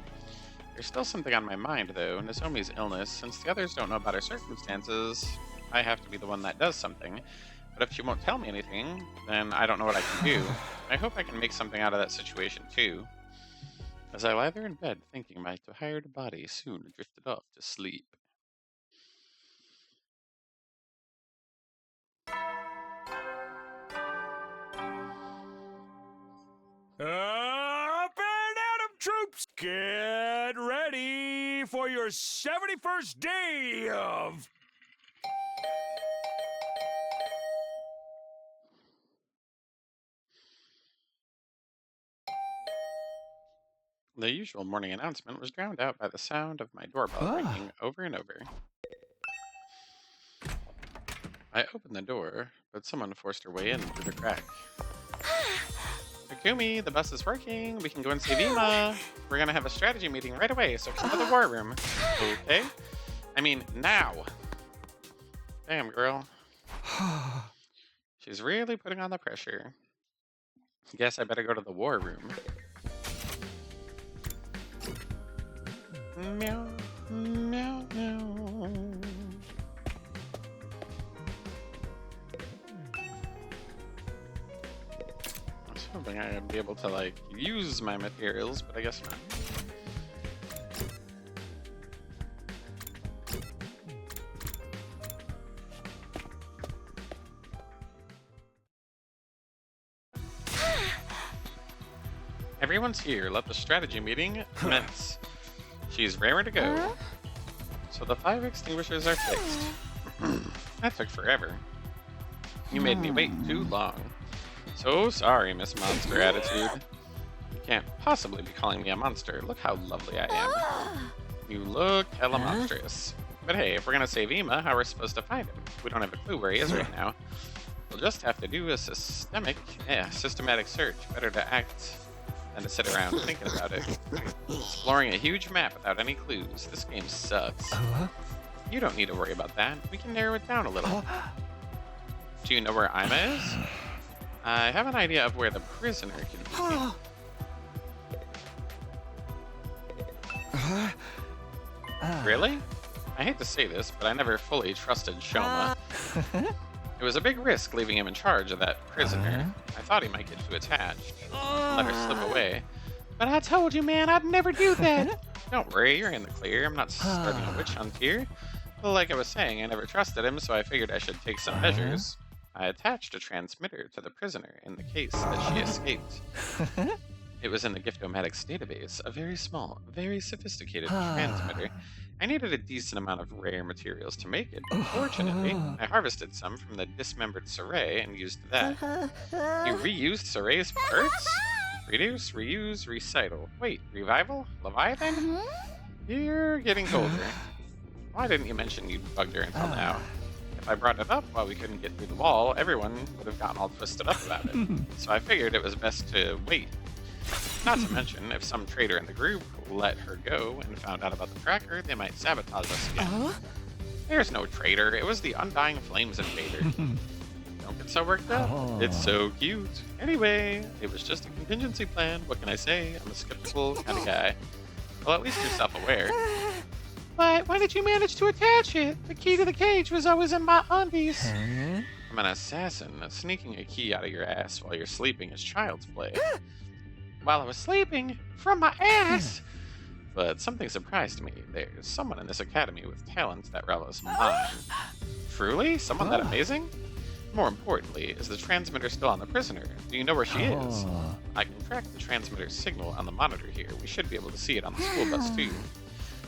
There's still something on my mind, though, Nozomi's illness. Since the others don't know about her circumstances, I have to be the one that does something. But if she won't tell me anything, then I don't know what I can do. I hope I can make something out of that situation, too. As I lie there in bed, thinking my tired body soon drifted off to sleep. Up and Atom troops, get ready for your 71st day of... The usual morning announcement was drowned out by the sound of my doorbell ringing over and over. I opened the door, but someone forced her way in through the crack. Takumi, the bus is working. We can go and save Ima. We're gonna have a strategy meeting right away, so come to the war room. Okay? I mean, now. Damn, girl. She's really putting on the pressure. Guess I better go to the war room. Meow, meow, meow. I was hoping I'd be able to, like, use my materials, but I guess not. Everyone's here. Let the strategy meeting commence. She's raring to go. So the fire extinguishers are fixed. That took forever. You made me wait too long. So sorry, Miss Monster Attitude. You can't possibly be calling me a monster. Look how lovely I am. You look hella monstrous. But hey, if we're gonna save Ima, how are we supposed to find him? We don't have a clue where he is right now. We'll just have to do a systematic search. Better to act than to sit around thinking about it. Exploring a huge map without any clues. This game sucks. You don't need to worry about that. We can narrow it down a little. Do you know where Ima is? I have an idea of where the prisoner can be. Really? I hate to say this, but I never fully trusted Shoma. It was a big risk leaving him in charge of that prisoner. I thought he might get too attached and let her slip away. But I told you, man, I'd never do that. Don't worry, you're in the clear. I'm not starting a witch hunt here. Well, like I was saying, I never trusted him, so I figured I should take some measures. I attached a transmitter to the prisoner in the case that she escaped. It was in the Giftomatics database, a very small, very sophisticated transmitter. I needed a decent amount of rare materials to make it. Fortunately, I harvested some from the dismembered Saray and used that. You reused Saray's parts? Reduce, reuse, recycle. Wait, revival? Leviathan? You're getting colder. Why didn't you mention you'd bugged her until now? If I brought it up while we couldn't get through the wall, everyone would have gotten all twisted up about it. So I figured it was best to wait. Not to mention, if some traitor in the group let her go and found out about the tracker, they might sabotage us again. There's no traitor, it was the Undying Flames invader. Don't get so worked up. It's so cute. Anyway, it was just a contingency plan. What can I say? I'm a skeptical kind of guy. Well, at least you're self-aware. But why did you manage to attach it? The key to the cage was always in my undies. I'm an assassin. Sneaking a key out of your ass while you're sleeping is child's play. While I was sleeping? From my ass? But something surprised me. There's someone in this academy with talents that rivals mine. Truly? Someone that amazing? More importantly, is the transmitter still on the prisoner? Do you know where she is? I can track the transmitter's signal on the monitor here. We should be able to see it on the school bus too.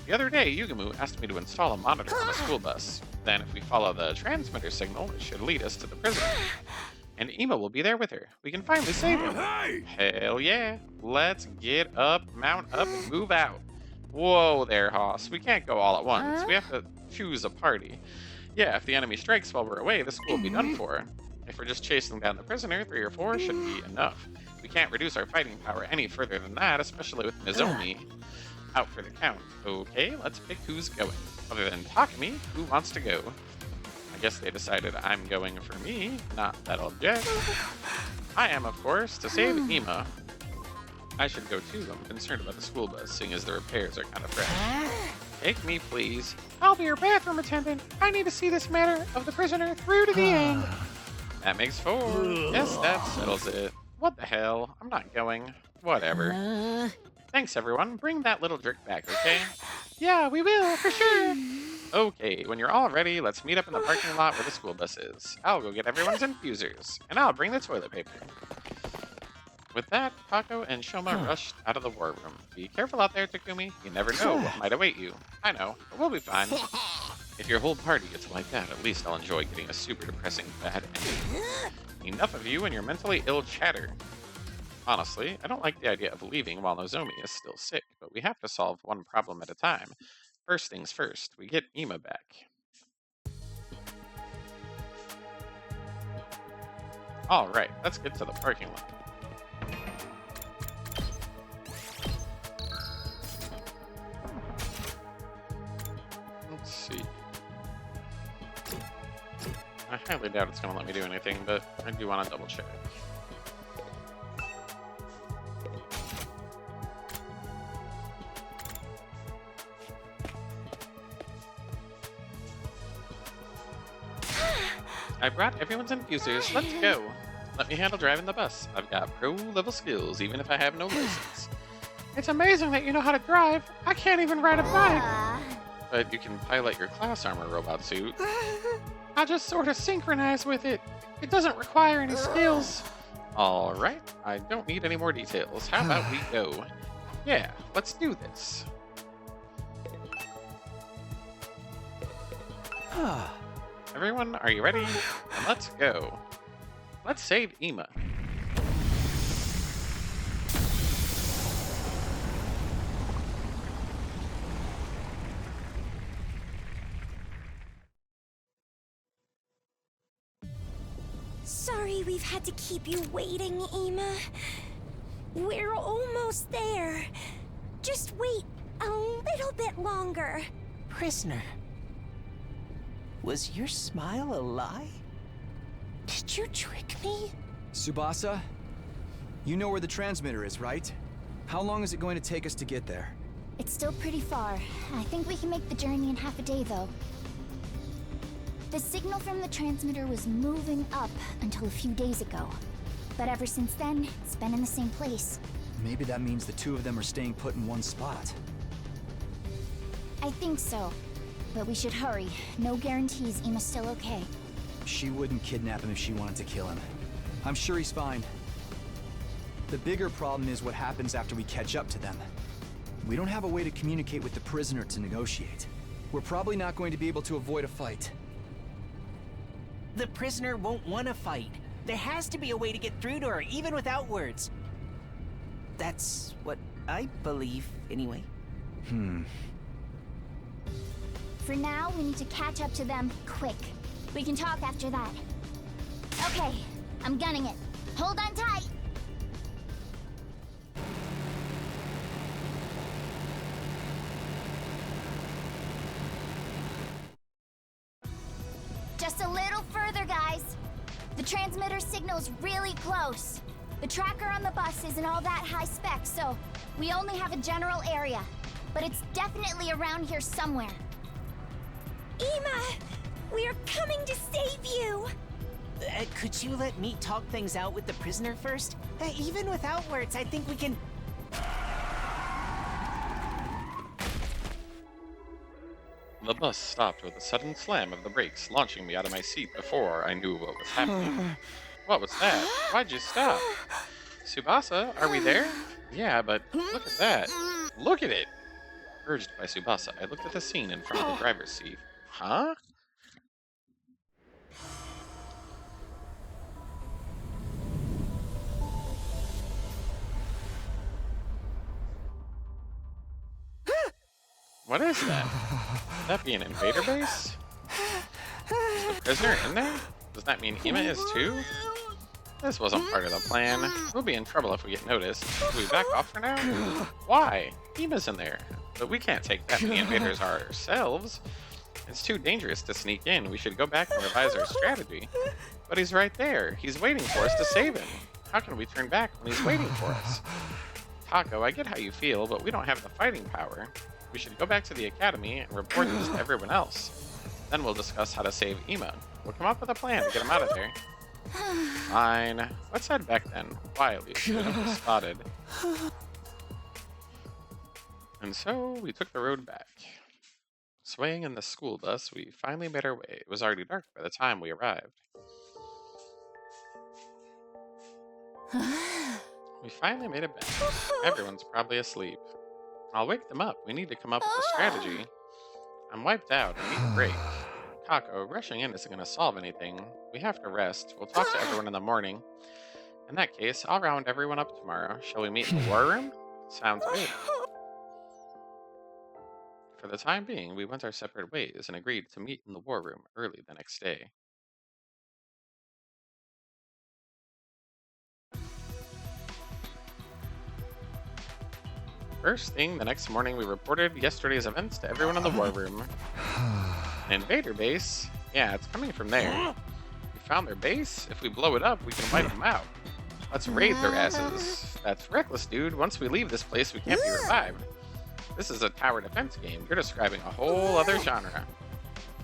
The other day, Yugamu asked me to install a monitor on the school bus. Then if we follow the transmitter signal, it should lead us to the prisoner. And Ima will be there with her. We can finally save him. Hell yeah. Let's get up, mount up, and move out. Whoa there, Hoss. We can't go all at once. Huh? We have to choose a party. Yeah, if the enemy strikes while we're away, the school will be done for. If we're just chasing down the prisoner, 3 or 4 should be enough. We can't reduce our fighting power any further than that, especially with Nozomi out for the count. Okay, let's pick who's going. Other than Takumi, who wants to go? I guess they decided I'm going for me, not that I'll object. I am, of course, to save Ima. I should go too. I'm concerned about the school bus, seeing as the repairs are kind of fresh. Take me, please. I'll be your bathroom attendant. I need to see this matter of the prisoner through to the end. That makes 4. Yes, that settles it. What the hell? I'm not going. Whatever. Thanks, everyone. Bring that little jerk back, okay? Yeah, we will, for sure. Okay, when you're all ready, let's meet up in the parking lot where the school bus is. I'll go get everyone's infusers, and I'll bring the toilet paper. With that, Kako and Shoma rushed out of the war room. Be careful out there, Takumi. You never know what might await you. I know, but we'll be fine. If your whole party gets like that, at least I'll enjoy getting a super depressing bad ending. Enough of you and your mentally ill chatter. Honestly, I don't like the idea of leaving while Nozomi is still sick, but we have to solve one problem at a time. First things first, we get Ima back. Alright, let's get to the parking lot. Let's see. I highly doubt it's going to let me do anything, but I do want to double check. I brought everyone's infusers. Let's go. Let me handle driving the bus. I've got pro-level skills, even if I have no license. It's amazing that you know how to drive. I can't even ride a bike. But you can pilot your class armor robot suit. I just sort of synchronize with it. It doesn't require any skills. All right, I don't need any more details. How about we go? Yeah, let's do this. Everyone, are you ready? And let's go. Let's save Ima. Sorry we've had to keep you waiting, Ima. We're almost there. Just wait a little bit longer. Prisoner, was your smile a lie? Did you trick me? Tsubasa, you know where the transmitter is, right? How long is it going to take us to get there? It's still pretty far. I think we can make the journey in half a day, though. The signal from the transmitter was moving up until a few days ago. But ever since then, it's been in the same place. Maybe that means the two of them are staying put in one spot. I think so. But we should hurry. No guarantees Ima's still okay. She wouldn't kidnap him if she wanted to kill him. I'm sure he's fine. The bigger problem is what happens after we catch up to them. We don't have a way to communicate with the prisoner to negotiate. We're probably not going to be able to avoid a fight. The prisoner won't want to fight. There has to be a way to get through to her, even without words. That's what I believe, anyway. For now, we need to catch up to them quick. We can talk after that. Okay, I'm gunning it. Hold on tight! Just a little further, guys. The transmitter signal's really close. The tracker on the bus isn't all that high spec, so we only have a general area. But it's definitely around here somewhere. Ima! We're coming to save you! Could you let me talk things out with the prisoner first? Even without words, I think we can... The bus stopped with a sudden slam of the brakes, launching me out of my seat before I knew what was happening. What was that? Why'd you stop? Tsubasa, are we there? Yeah, but look at that. Look at it! Urged by Tsubasa, I looked at the scene in front of the driver's seat. Huh? What is that? Would that be an invader base? Is the prisoner in there? Does that mean Ima is too? This wasn't part of the plan. We'll be in trouble if we get noticed. Should we back off for now? Why? Ima's in there. But we can't take that. The invaders are ourselves. It's too dangerous to sneak in. We should go back and revise our strategy. But he's right there. He's waiting for us to save him. How can we turn back when he's waiting for us? Taco, I get how you feel, but we don't have the fighting power. We should go back to the academy and report this to everyone else. Then we'll discuss how to save Ima. We'll come up with a plan to get him out of there. Fine. Let's head back then, quietly, so we don't get spotted. And so, we took the road back. Swaying in the school bus, we finally made our way. It was already dark by the time we arrived. We finally made it back. Everyone's probably asleep. I'll wake them up. We need to come up with a strategy. I'm wiped out. I need a break. Kako, rushing in isn't going to solve anything. We have to rest. We'll talk to everyone in the morning. In that case, I'll round everyone up tomorrow. Shall we meet in the war room? Sounds good. For the time being, we went our separate ways and agreed to meet in the war room early the next day. First thing, the next morning we reported yesterday's events to everyone in the war room. An invader base? Yeah, it's coming from there. We found their base? If we blow it up, we can wipe them out. Let's raid their asses. That's reckless, dude. Once we leave this place, we can't be revived. This is a tower defense game. You're describing a whole other genre.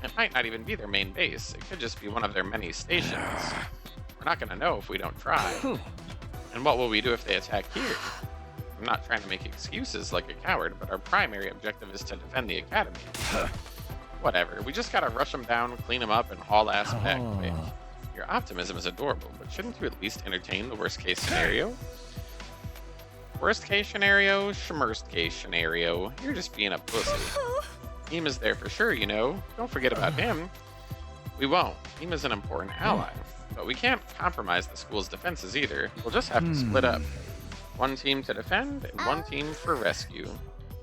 It might not even be their main base. It could just be one of their many stations. We're not going to know if we don't try. And what will we do if they attack here? I'm not trying to make excuses like a coward, but our primary objective is to defend the academy. Whatever, we just gotta rush them down, clean them up, and haul ass back quick. Your optimism is adorable, but shouldn't you at least entertain the worst case scenario? Worst case scenario, schmerst case scenario. You're just being a pussy. Ima's there for sure, you know. Don't forget about him. We won't. Ima's an important ally. But we can't compromise the school's defenses either. We'll just have to split up. One team to defend, and one team for rescue.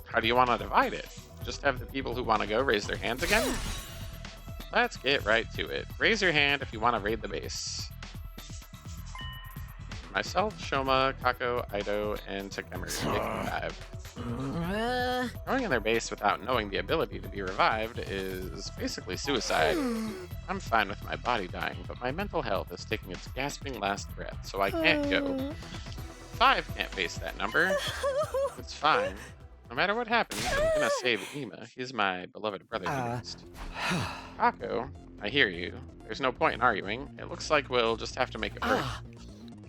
How do you want to divide it? Just have the people who want to go raise their hands again? Let's get right to it. Raise your hand if you want to raid the base. Myself, Shoma, Kako, Aido, and Takemeru. 5. Going in their base without knowing the ability to be revived is basically suicide. I'm fine with my body dying, but my mental health is taking its gasping last breath, so I can't go. 5 can't face that number. It's fine. No matter what happens, I'm gonna save Ima. He's my beloved brother next. Kako, I hear you. There's no point in arguing. It looks like we'll just have to make it work.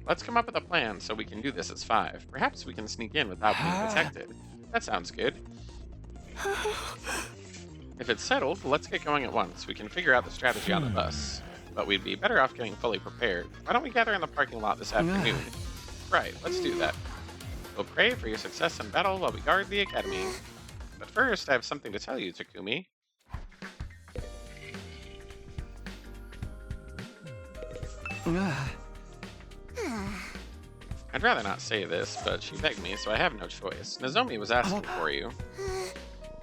Let's come up with a plan so we can do this as 5. Perhaps we can sneak in without being detected. That sounds good. If it's settled, let's get going at once. We can figure out the strategy on the bus. But we'd be better off getting fully prepared. Why don't we gather in the parking lot this afternoon? Right, let's do that. We'll pray for your success in battle while we guard the academy. But first, I have something to tell you, Takumi. I'd rather not say this, but she begged me, so I have no choice. Nozomi was asking for you.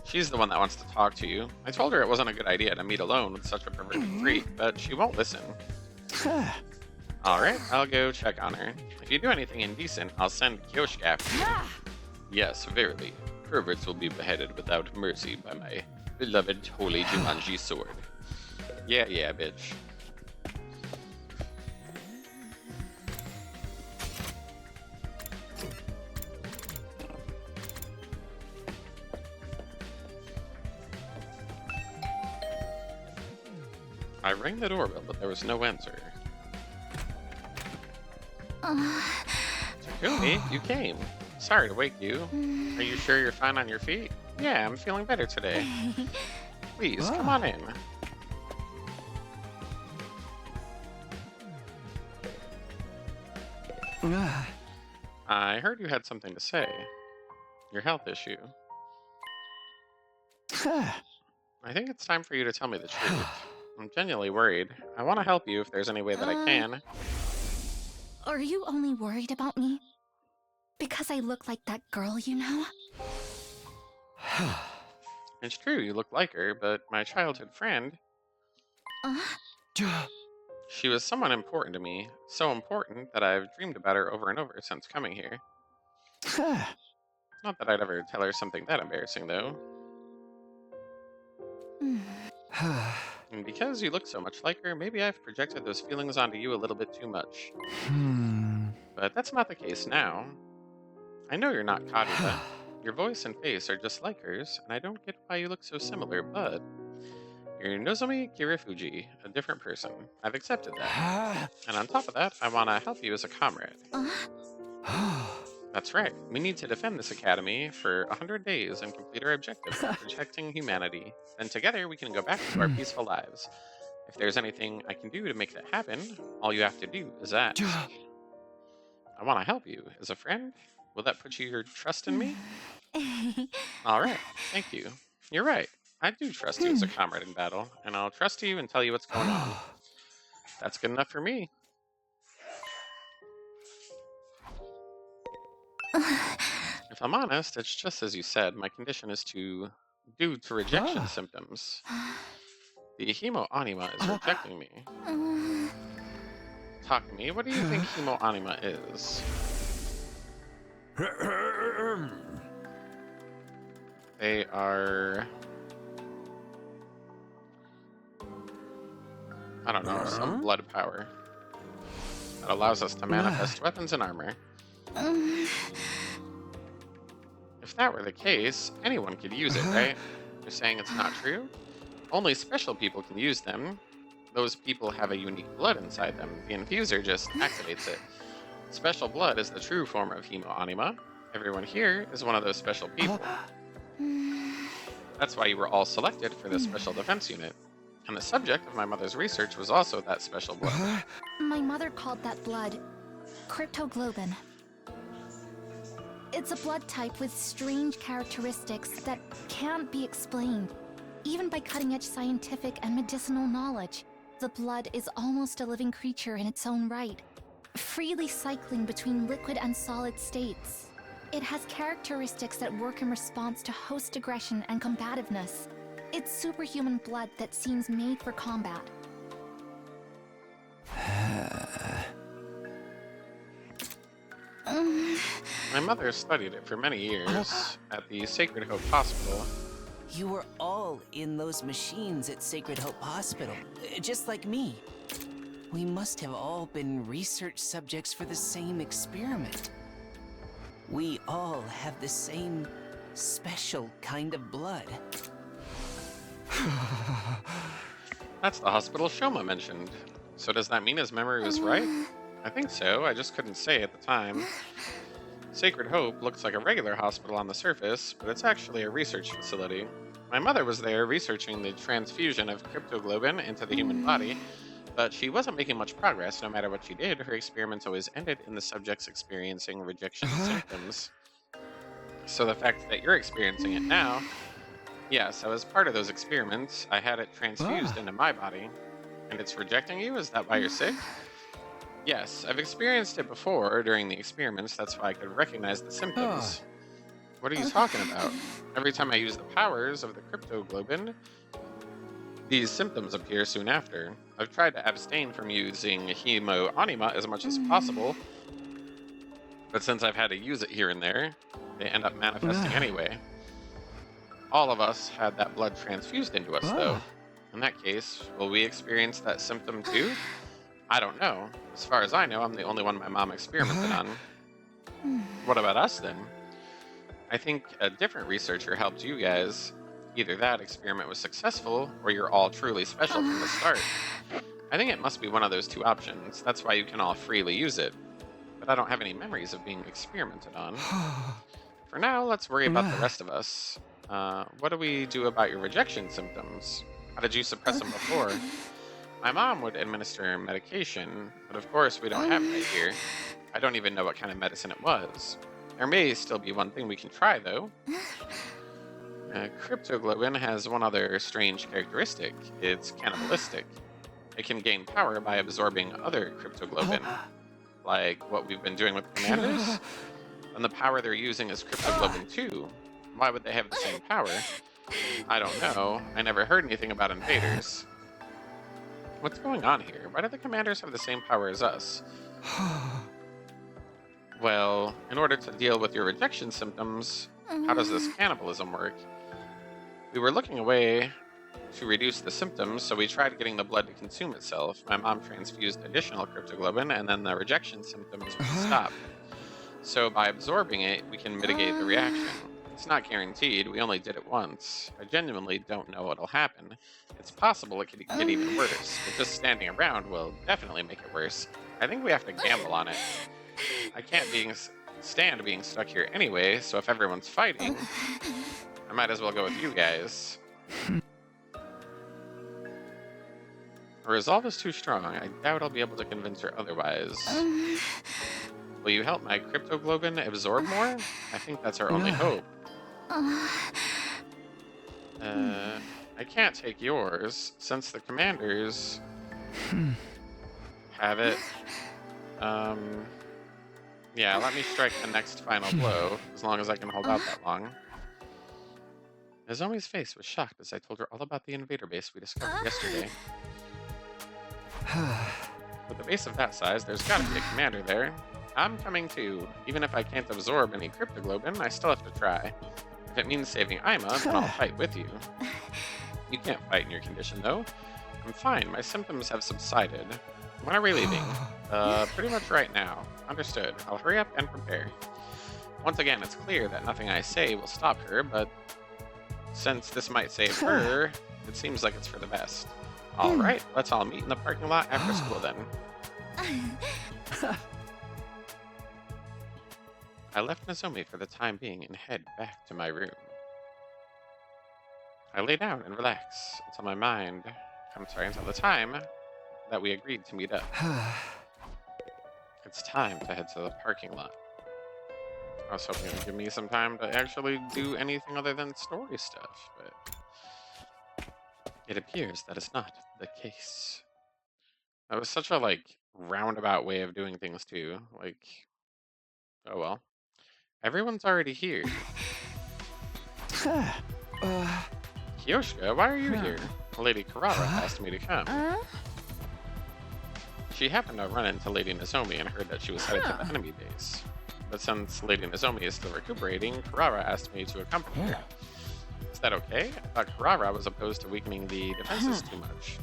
She's the one that wants to talk to you. I told her it wasn't a good idea to meet alone with such a perverted freak, but she won't listen. Alright, I'll go check on her. If you do anything indecent, I'll send Kyoshi after you. Yes, verily. Perverts will be beheaded without mercy by my beloved holy Jumanji sword. Yeah, bitch. I rang the doorbell, but there was no answer. Takumi, you came. Sorry to wake you. Are you sure you're fine on your feet? Yeah, I'm feeling better today. Please, come on in. I heard you had something to say. Your health issue. I think it's time for you to tell me the truth. I'm genuinely worried. I want to help you if there's any way that I can. Are you only worried about me? Because I look like that girl, you know? It's true, you look like her, but my childhood friend, she was someone important to me. So important that I've dreamed about her over and over since coming here. Not that I'd ever tell her something that embarrassing, though. And because you look so much like her, maybe I've projected those feelings onto you a little bit too much. But that's not the case now. I know you're not Karuta. Your voice and face are just like hers, and I don't get why you look so similar, but you're Nozomi Kirifuji, a different person. I've accepted that. And on top of that, I want to help you as a comrade. That's right. We need to defend this academy for 100 days and complete our objective of protecting humanity. Then together we can go back to our peaceful lives. If there's anything I can do to make that happen, all you have to do is ask. I want to help you. As a friend, will that put your trust in me? All right. Thank you. You're right. I do trust you as a comrade in battle, and I'll trust you and tell you what's going on. That's good enough for me. If I'm honest, it's just as you said. My condition is due to rejection symptoms. The hemo anima is rejecting me. Talk to me. What do you think hemo anima is? They are... I don't know, some blood power that allows us to manifest weapons and armor. If that were the case, anyone could use it, right? You're saying it's not true? Only special people can use them. Those people have a unique blood inside them. The infuser just activates it. Special blood is the true form of hemo anima. Everyone here is one of those special people. That's why you were all selected for the special defense unit. And the subject of my mother's research was also that special blood. My mother called that blood cryptoglobin. It's a blood type with strange characteristics that can't be explained, even by cutting-edge scientific and medicinal knowledge. The blood is almost a living creature in its own right, freely cycling between liquid and solid states. It has characteristics that work in response to host aggression and combativeness. It's superhuman blood that seems made for combat. My mother studied it for many years at the Sacred Hope Hospital. You were all in those machines at Sacred Hope Hospital, just like me. We must have all been research subjects for the same experiment. We all have the same special kind of blood. That's the hospital Shoma mentioned. So does that mean his memory was right? I think so, I just couldn't say at the time. Sacred Hope looks like a regular hospital on the surface, but it's actually a research facility. My mother was there researching the transfusion of cryptoglobin into the human body, but she wasn't making much progress. No matter what she did, her experiments always ended in the subjects experiencing rejection symptoms. So the fact that you're experiencing it now, yes, I was part of those experiments. I had it transfused into my body, and it's rejecting you? Is that why you're sick? Yes, I've experienced it before during the experiments. That's why I could recognize the symptoms. What are you talking about? Every time I use the powers of the cryptoglobin, these symptoms appear soon after. I've tried to abstain from using hemo anima as much as possible, but since I've had to use it here and there, they end up manifesting anyway. All of us had that blood transfused into us, though. In that case, will we experience that symptom too? I don't know. As far as I know, I'm the only one my mom experimented on. What about us, then? I think a different researcher helped you guys. Either that experiment was successful, or you're all truly special from the start. I think it must be one of those two options. That's why you can all freely use it. But I don't have any memories of being experimented on. For now, let's worry about the rest of us. What do we do about your rejection symptoms? How did you suppress them before? My mom would administer medication, but of course we don't have it right here. I don't even know what kind of medicine it was. There may still be one thing we can try, though. Cryptoglobin has one other strange characteristic. It's cannibalistic. It can gain power by absorbing other cryptoglobin, like what we've been doing with commanders. And the power they're using is cryptoglobin too. Why would they have the same power? I don't know. I never heard anything about invaders. What's going on here? Why do the commanders have the same power as us? Well, in order to deal with your rejection symptoms, how does this cannibalism work? We were looking away to reduce the symptoms, so we tried getting the blood to consume itself. My mom transfused additional cryptoglobin, and then the rejection symptoms would stop. So by absorbing it, we can mitigate the reaction. It's not guaranteed, we only did it once. I genuinely don't know what'll happen. It's possible it could get even worse, but just standing around will definitely make it worse. I think we have to gamble on it. I can't stand being stuck here anyway, so if everyone's fighting, I might as well go with you guys. Her resolve is too strong. I doubt I'll be able to convince her otherwise. Will you help my cryptoglobin absorb more? I think that's our only hope. I can't take yours, since the commanders have it. Yeah, let me strike the next final blow, as long as I can hold out that long. Nozomi's face was shocked as I told her all about the invader base we discovered yesterday. With a base of that size, there's gotta be a commander there. I'm coming too. Even if I can't absorb any cryptoglobin, I still have to try. If it means saving Ima, then I'll fight with you. You can't fight in your condition, though. I'm fine. My symptoms have subsided. When are we leaving? Pretty much right now. Understood. I'll hurry up and prepare. Once again, it's clear that nothing I say will stop her, but since this might save her, it seems like it's for the best. Alright, let's all meet in the parking lot after school then. I left Nozomi for the time being and head back to my room. I lay down and relax until the time that we agreed to meet up. It's time to head to the parking lot. I was hoping it would give me some time to actually do anything other than story stuff, but it appears that is not the case. That was such a, roundabout way of doing things, too. Oh well. Everyone's already here. Kiyoshika, why are you here? Lady Karara asked me to come. She happened to run into Lady Nozomi and heard that she was headed to the enemy base. But since Lady Nozomi is still recuperating, Karara asked me to accompany her. Is that okay? I thought Karara was opposed to weakening the defenses too much.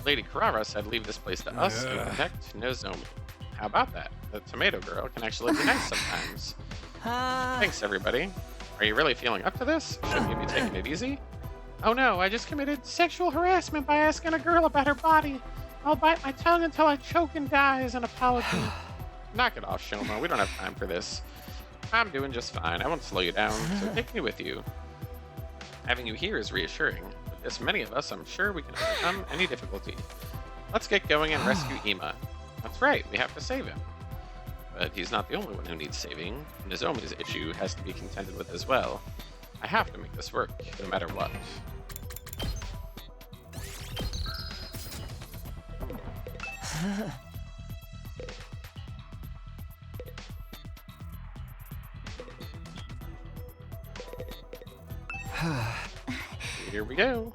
Lady Karara said leave this place to us and protect Nozomi. How about that? The tomato girl can actually be nice sometimes. Thanks, everybody. Are you really feeling up to this? Shouldn't you be taking it easy? Oh no, I just committed sexual harassment by asking a girl about her body. I'll bite my tongue until I choke and die as an apology. Knock it off, Shoma. We don't have time for this. I'm doing just fine. I won't slow you down, so take me with you. Having you here is reassuring. With this many of us, I'm sure we can overcome any difficulty. Let's get going and rescue Ima. That's right, we have to save him. But he's not the only one who needs saving. Nozomi's issue has to be contended with as well. I have to make this work, no matter what. Here we go.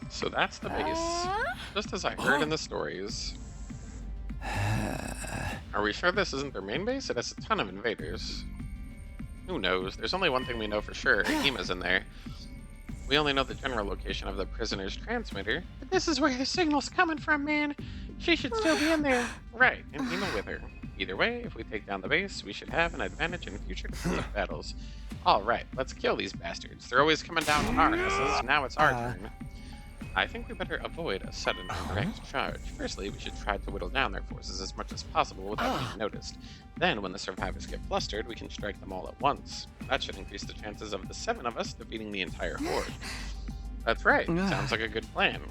So that's the base, just as I heard in the stories. Are we sure this isn't their main base? It has a ton of invaders. Who knows? There's only one thing we know for sure. Ima's in there. We only know the general location of the prisoner's transmitter. But this is where the signal's coming from, man. She should still be in there. Right, and Ima with her. Either way, if we take down the base, we should have an advantage in future defensive battles. Alright, let's kill these bastards. They're always coming down on our asses. Now it's our turn. I think we better avoid a sudden and direct charge. Firstly, we should try to whittle down their forces as much as possible without being noticed. Then, when the survivors get flustered, we can strike them all at once. That should increase the chances of the 7 of us defeating the entire horde. That's right. Sounds like a good plan.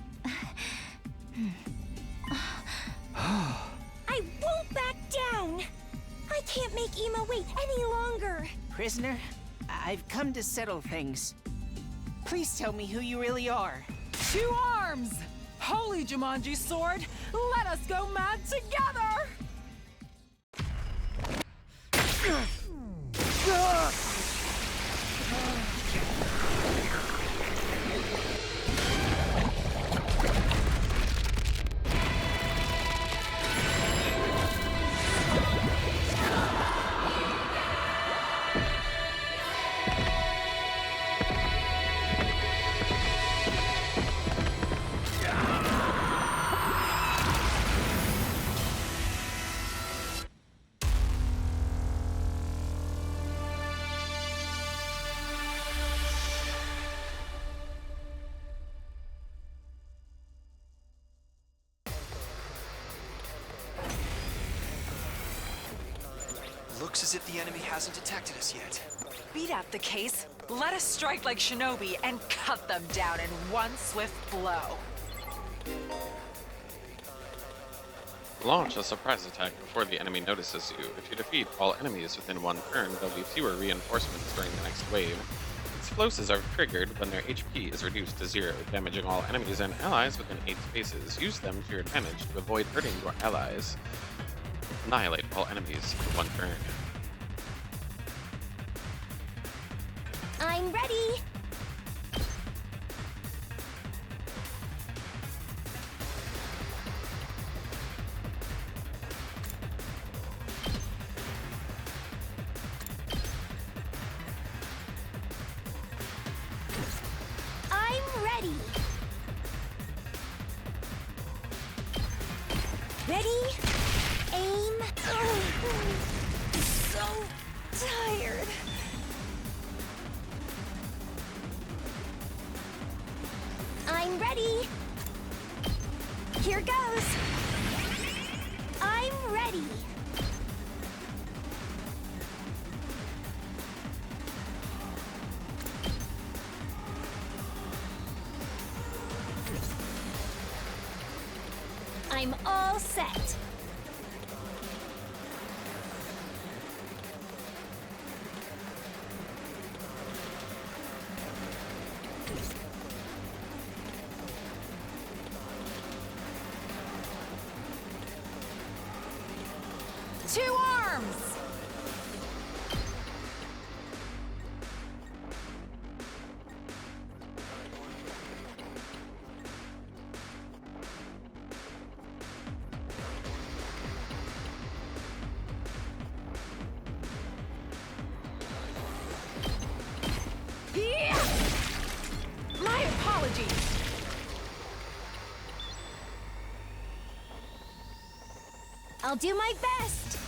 I won't back down! I can't make Ema wait any longer! Prisoner, I've come to settle things. Please tell me who you really are. 2 arms! Holy Jumanji sword, let us go mad together! Looks as if the enemy hasn't detected us yet. Beat out the case, let us strike like shinobi and cut them down in one swift blow. Launch a surprise attack before the enemy notices you. If you defeat all enemies within 1 turn, there'll be fewer reinforcements during the next wave. Explosives are triggered when their HP is reduced to 0, damaging all enemies and allies within 8 spaces. Use them to your advantage to avoid hurting your allies. Annihilate all enemies in 1 turn. I'm ready! I'm ready! Ready? Aim. Oh, so tired. I'm ready. Here goes. I'm ready. I'm all set. Two arms! Yeah! My apologies. I'll do my best.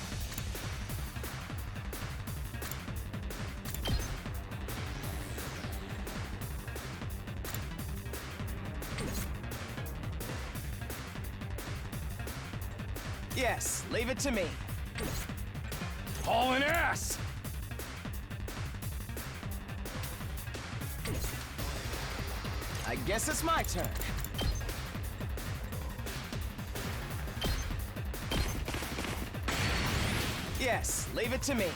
Yes, leave it to me. Hauling ass! I guess it's my turn. Yes, leave it to me.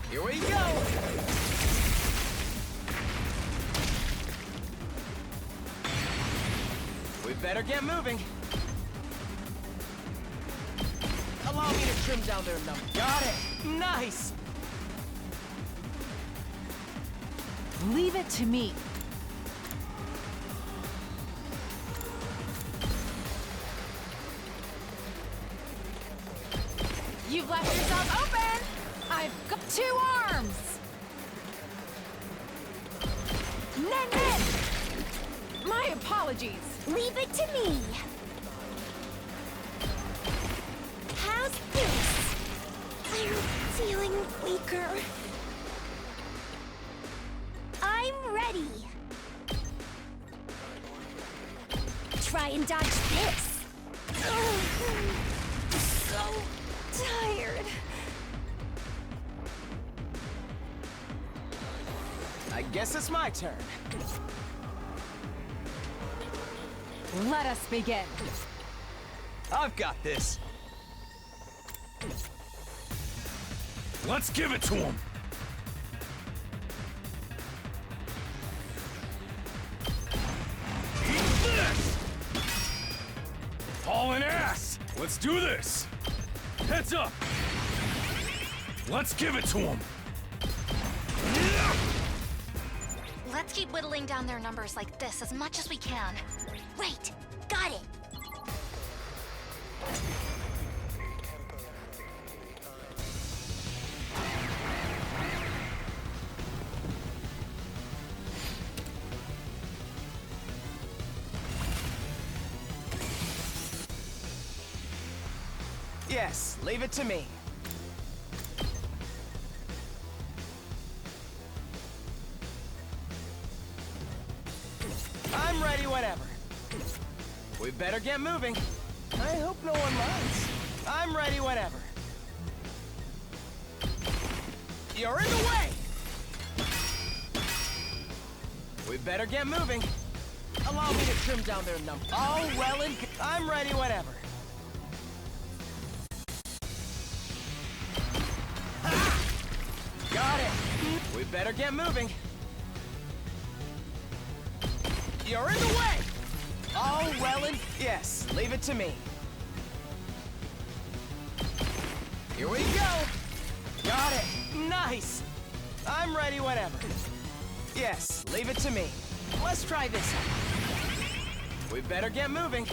Here we go! We better get moving. Allow me to trim down their number. Got it! Nice! Leave it to me. You've left yourself open! I've got 2 arms! Nen! My apologies. Leave it to me. How's this? feeling weaker. I'm ready. Try and dodge this. Ugh, so tired. I guess it's my turn. Let us begin. I've got this. Let's give it to him. Eat this! Hauling ass! Let's do this! Heads up! Let's give it to him! Let's keep whittling down their numbers like this as much as we can. Wait, got it. Yes, leave it to me. I'm ready whenever. We better get moving. I hope no one minds. I'm ready whenever. You're in the way! We better get moving. Allow me to trim down their numbers. All well and good. I'm ready whenever. Ha! Got it. We better get moving. You're in the way! All well and... Yes, leave it to me. Here we go! Got it! Nice! I'm ready whenever. Yes, leave it to me. Let's try this out. We better get moving.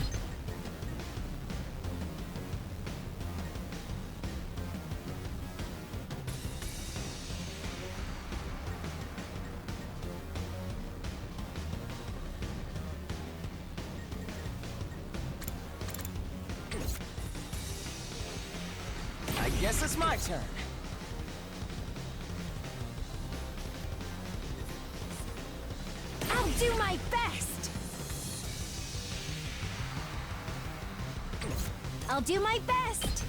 I guess it's my turn. I'll do my best. I'll do my best.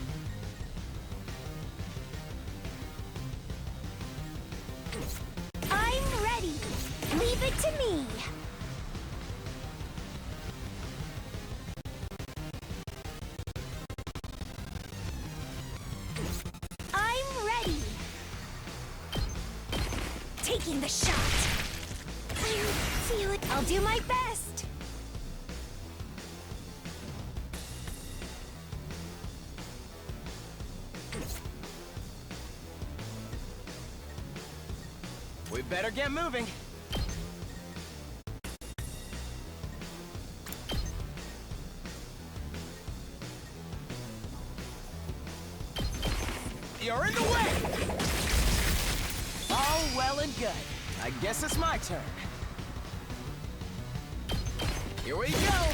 I'm ready. Leave it to me. I'm ready. Taking the shot. I feel it. I'll do my best. We better get moving. You're in the way! All well and good. I guess it's my turn. Here we go!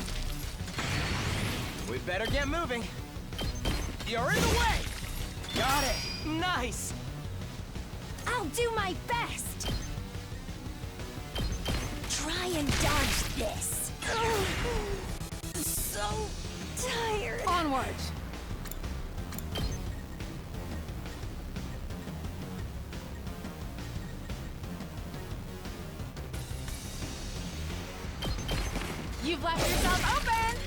We better get moving. You're in the way! Got it! Nice! I'll do my best. Try and dodge this. Ugh. So tired. Onward! You've left yourself open!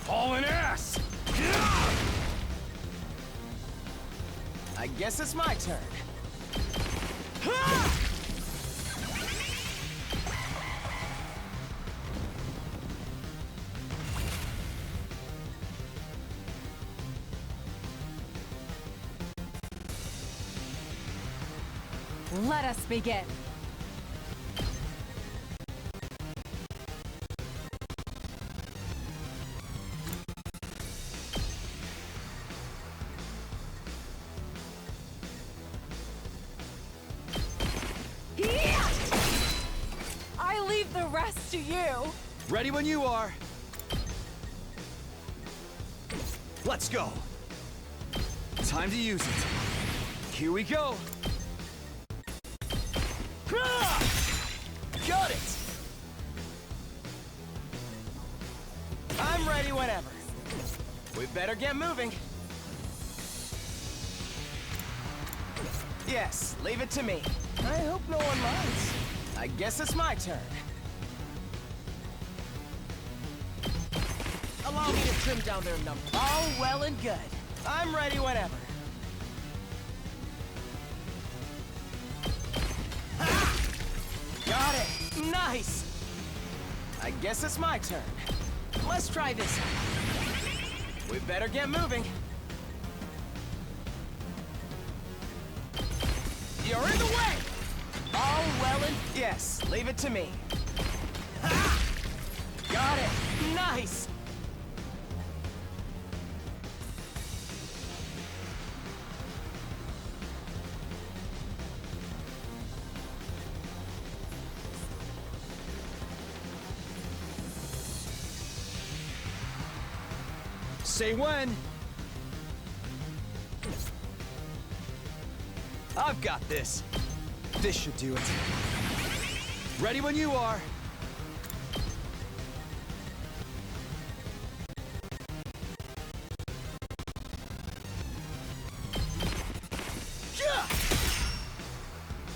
Hauling ass! I guess it's my turn. Ha! Let us begin. I leave the rest to you. Ready when you are. Let's go. Time to use it. Here we go. Got it. I'm ready whenever. We better get moving. Yes, leave it to me. I hope no one minds. I guess it's my turn. Allow me to trim down their numbers. All well and good. I'm ready whenever. Ha! Got it. Nice. I guess it's my turn. Let's try this out. We better get moving. You're in the way! All well and... Yes, leave it to me. Ha! Got it. Nice. Say when. I've got this. This should do it. Ready when you are. Yeah!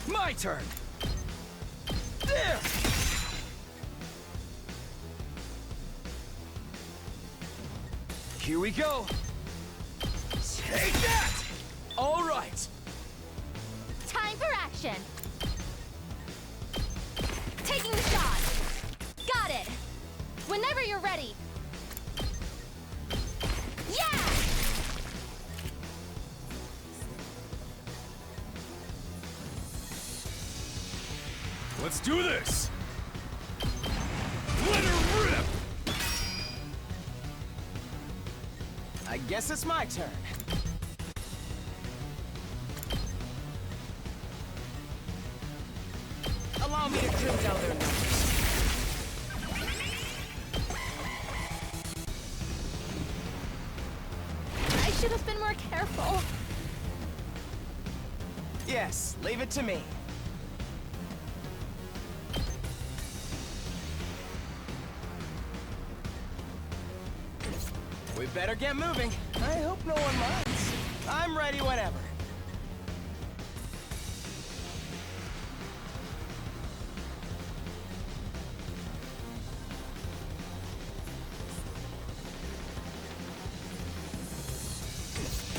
My turn. There! Here we go. Take that! All right. Time for action. Taking the shot. Got it. Whenever you're ready. Yeah! Let's do this! Let her rip! I guess it's my turn. Allow me to trim down their numbers. I should have been more careful. Yes, leave it to me. We better get moving. I hope no one minds. I'm ready whenever.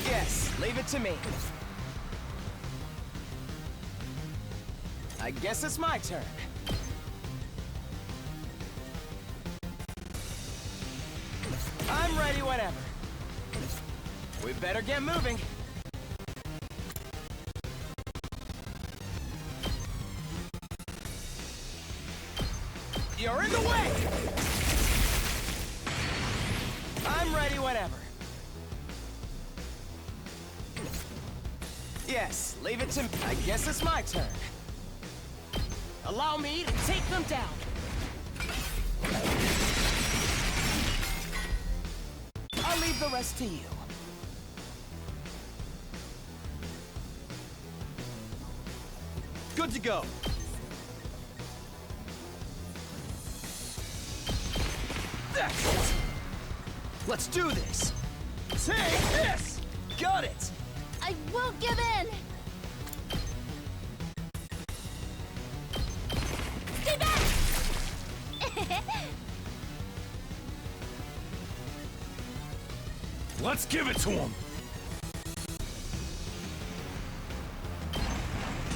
Yes, leave it to me. I guess it's my turn. I'm ready whenever. We better get moving. You're in the way! I'm ready whenever. Yes, leave it to me. I guess it's my turn. Allow me to take them down. I'll leave the rest to you. Good to go. That's it. Let's do this. Take this. Got it. I won't give in. Stay back! Let's give it to him!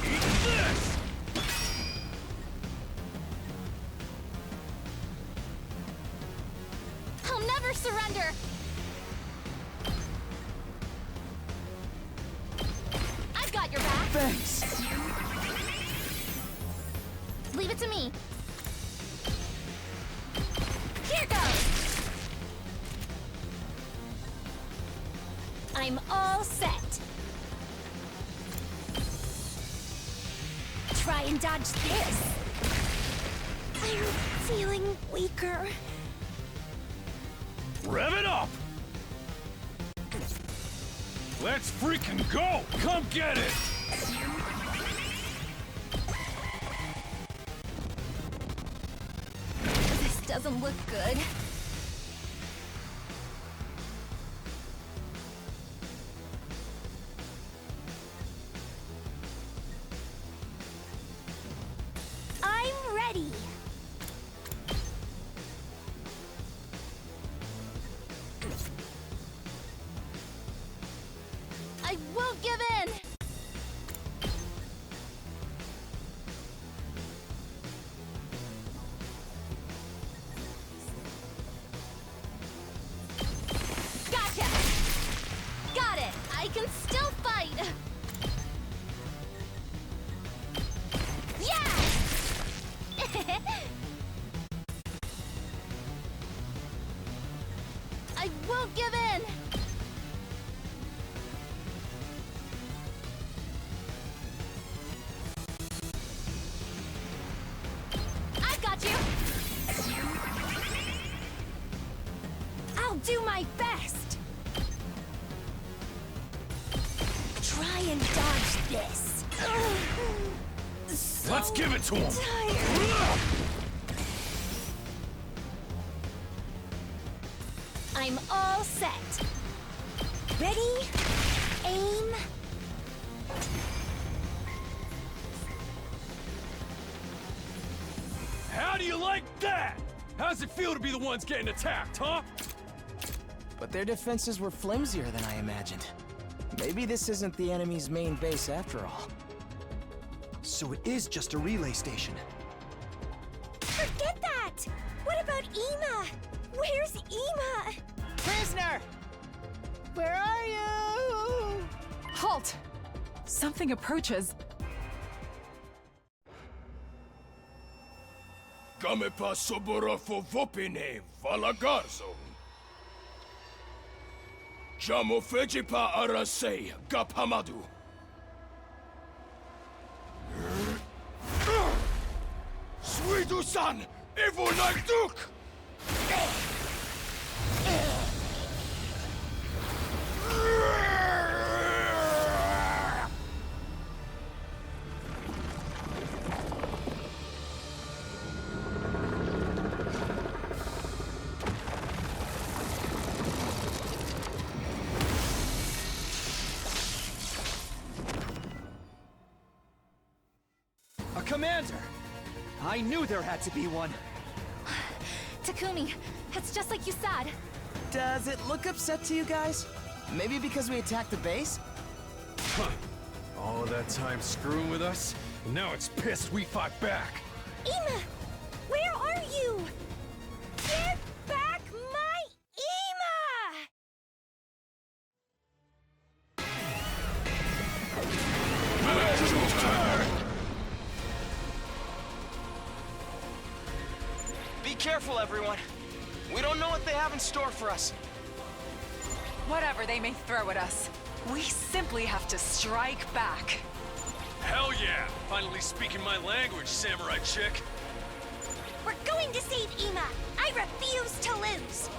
Eat this! I'll never surrender. I've got your back. Thanks. Leave it to me. Here goes. I'm all set. Try and dodge this. I'm feeling weaker. Rev it up! Let's freaking go! Come get it! This doesn't look good. I'm ready. I won't give in. Gotcha! Got it! I can still fight! Yeah! I won't give in! I got you! I'll do my best! Try and dodge this. So Let's give it to him! tired. I'm all set. Ready? Aim. How do you like that? How's it feel to be the ones getting attacked, huh? But their defenses were flimsier than I imagined. Maybe this isn't the enemy's main base after all. So it is just a relay station. Forget that! What about Ema? Where's Ema? Prisoner! Where are you? Halt! Something approaches. Gamepa soborofo vopine valagarzo. Jamo fejipa arasei gapamadu. Suidu-san, evil like Duke! A commander! I knew there had to be one. Takumi, it's just like you said. Does it look upset to you guys? Maybe because we attacked the base? All that time screwing with us, and now it's pissed we fought back. Ema! Where are you? Give back my Ema! Be careful, everyone. We don't know what they have in store for us. Whatever they may throw at us, we simply have to strike back. Hell yeah! Finally speaking my language, samurai chick. We're going to save Ema! I refuse to lose!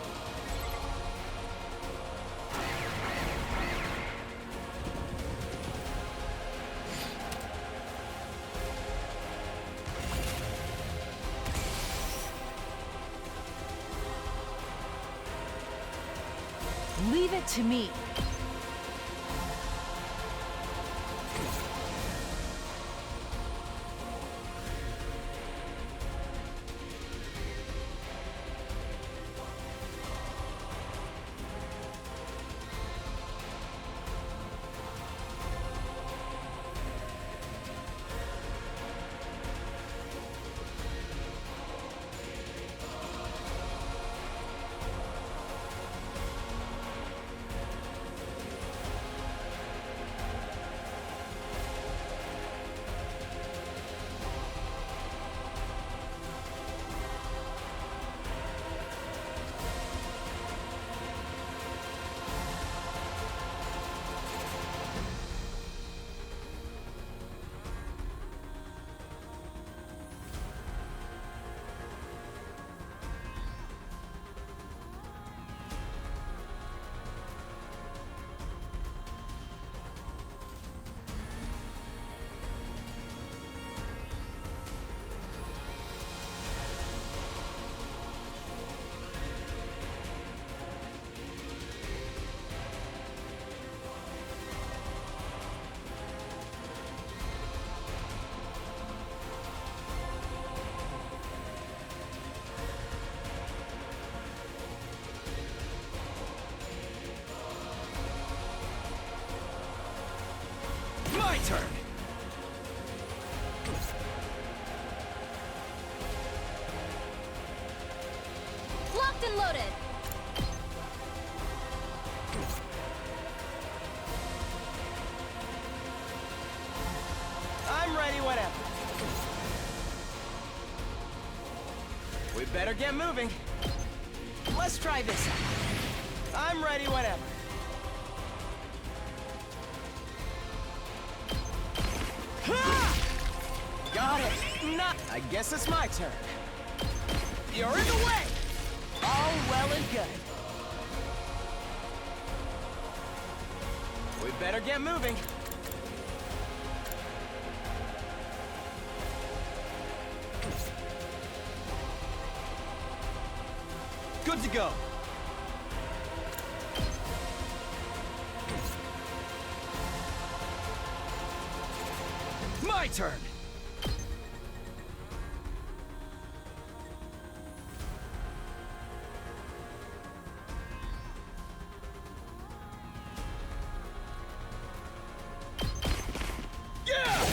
Leave it to me. turn! Locked and loaded. I'm ready whenever. We better get moving. Let's try this out. I'm ready whenever. Ha! Got it. Not. I guess it's my turn. You're in the way. All well and good. We better get moving. Good to go. My turn. Yeah!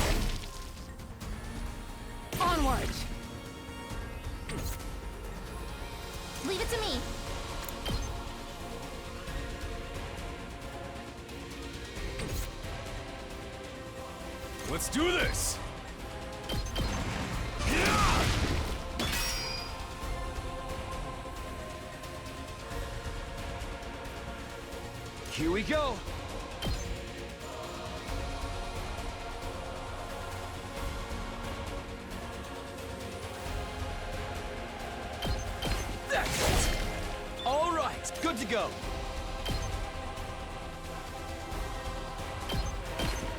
Onward! Leave it to me. Let's do this! Here we go. That's it. All right, good to go.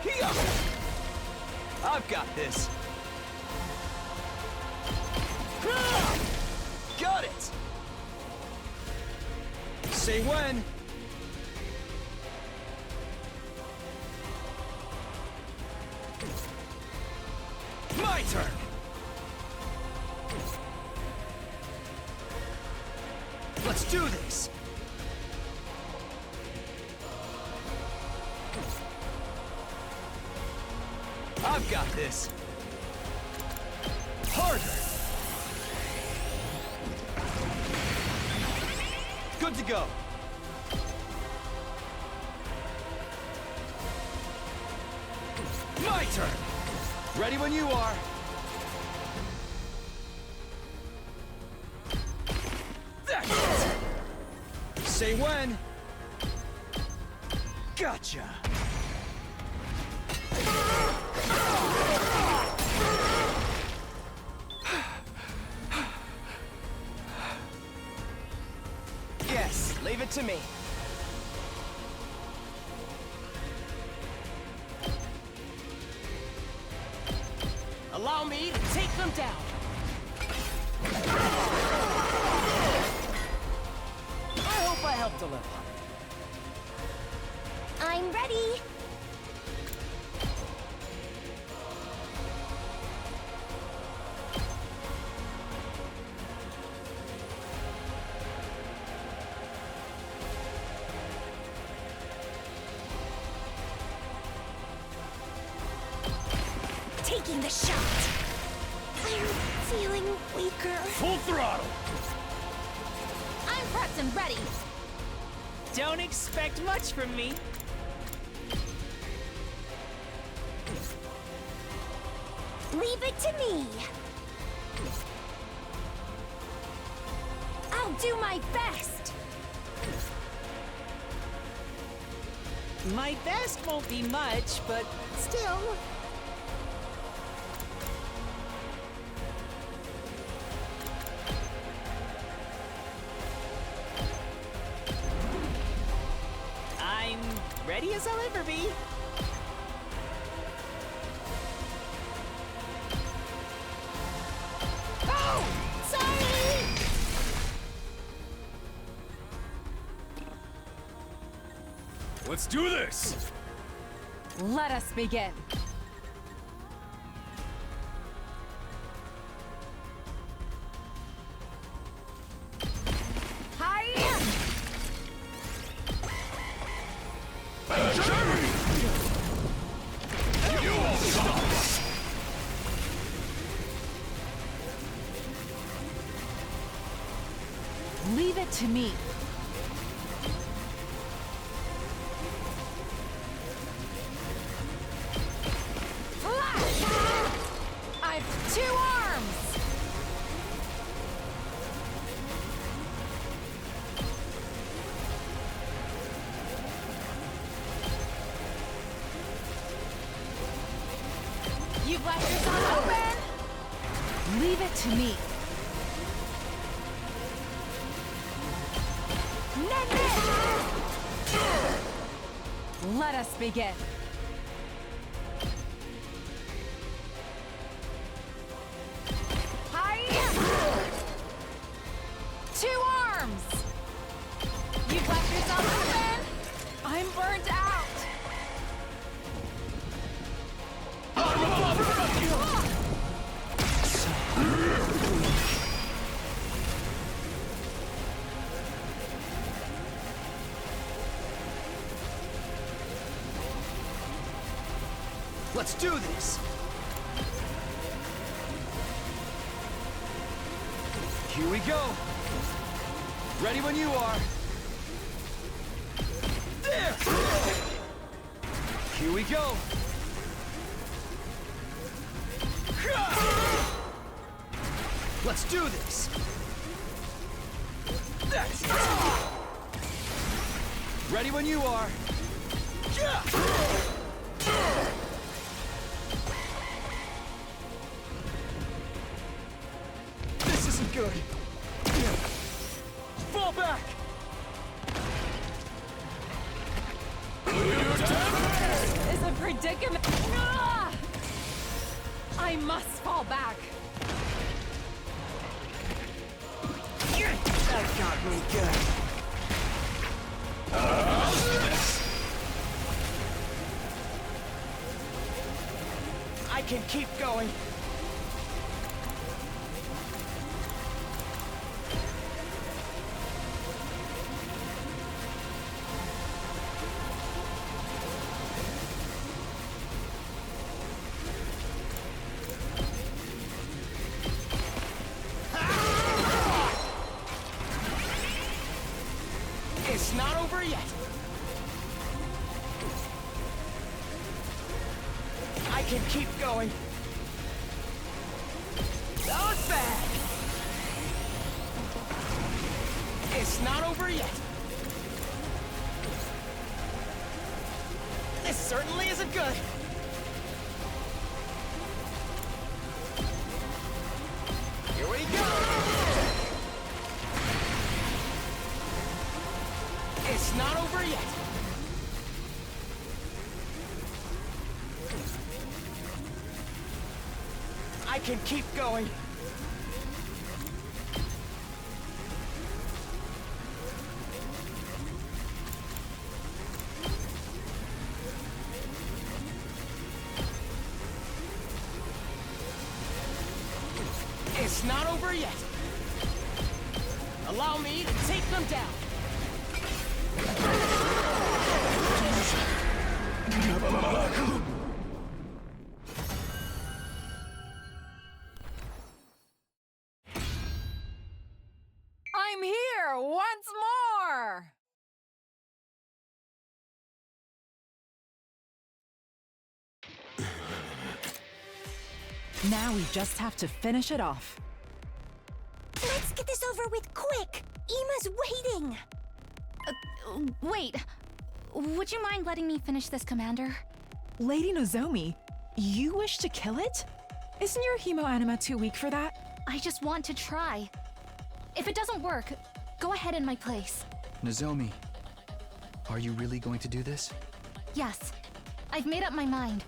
Here. I've got this. Got it. Say when. My turn. Let's do this. I've got this. Harder. Good to go. My turn. Ready when you are. That's it. Say when. Gotcha. Yes, leave it to me. Allow me to take them down. I hope I helped a little. I'm ready. Taking the shot. I'm feeling weaker. Full throttle! I'm prepped and ready. Don't expect much from me. Leave it to me. I'll do my best. My best won't be much, but still. I'm ready as I'll ever be. Oh, sorry. Let's do this! Let us begin. You Leave it to me. Flash! I've 2 arms! You've left yourself open! Leave it to me. Let us begin. Hi! 2 arms! You've left yourself open! I'm burnt out! Let's do this! Here we go! Ready when you are! There! Here we go! Let's do this! Ready when you are! This isn't good! Fall back! This is a predicament! Ah! I must fall back! That got me good. I can keep going. It's not over yet. I can keep going. That was bad. It's not over yet. This certainly isn't good. Here we go. It's not over yet. I can keep going. It's not over yet. Allow me to take them down. I'm here once more! Now we just have to finish it off. Let's get this over with quick! Ima's waiting! Wait. Would you mind letting me finish this, Commander? Lady Nozomi, you wish to kill it? Isn't your hemo anima too weak for that? I just want to try. If it doesn't work, go ahead in my place. Nozomi, are you really going to do this? Yes, I've made up my mind.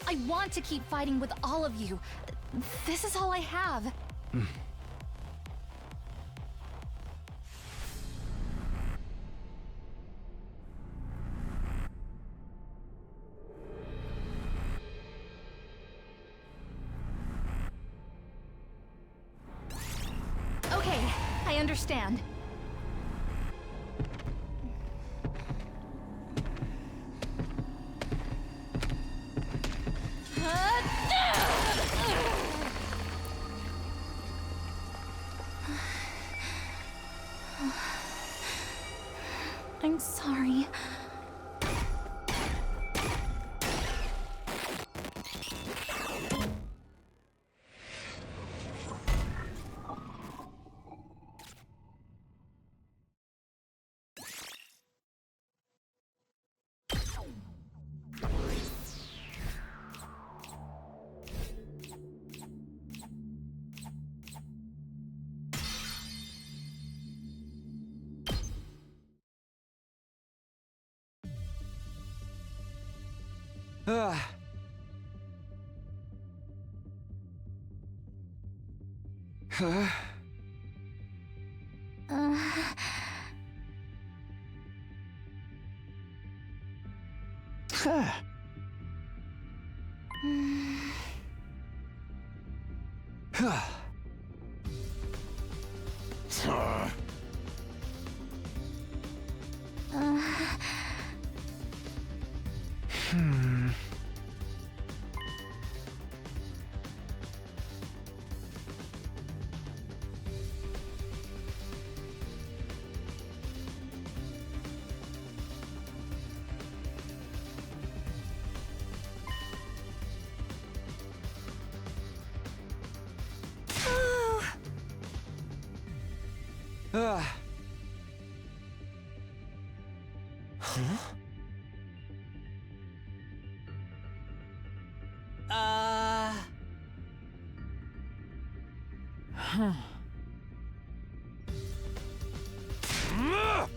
I want to keep fighting with all of you. This is all I have. Okay, I understand. I'm sorry. Ah. Huh? Huh. Huh. Hmm. Ah. Huh? Huh.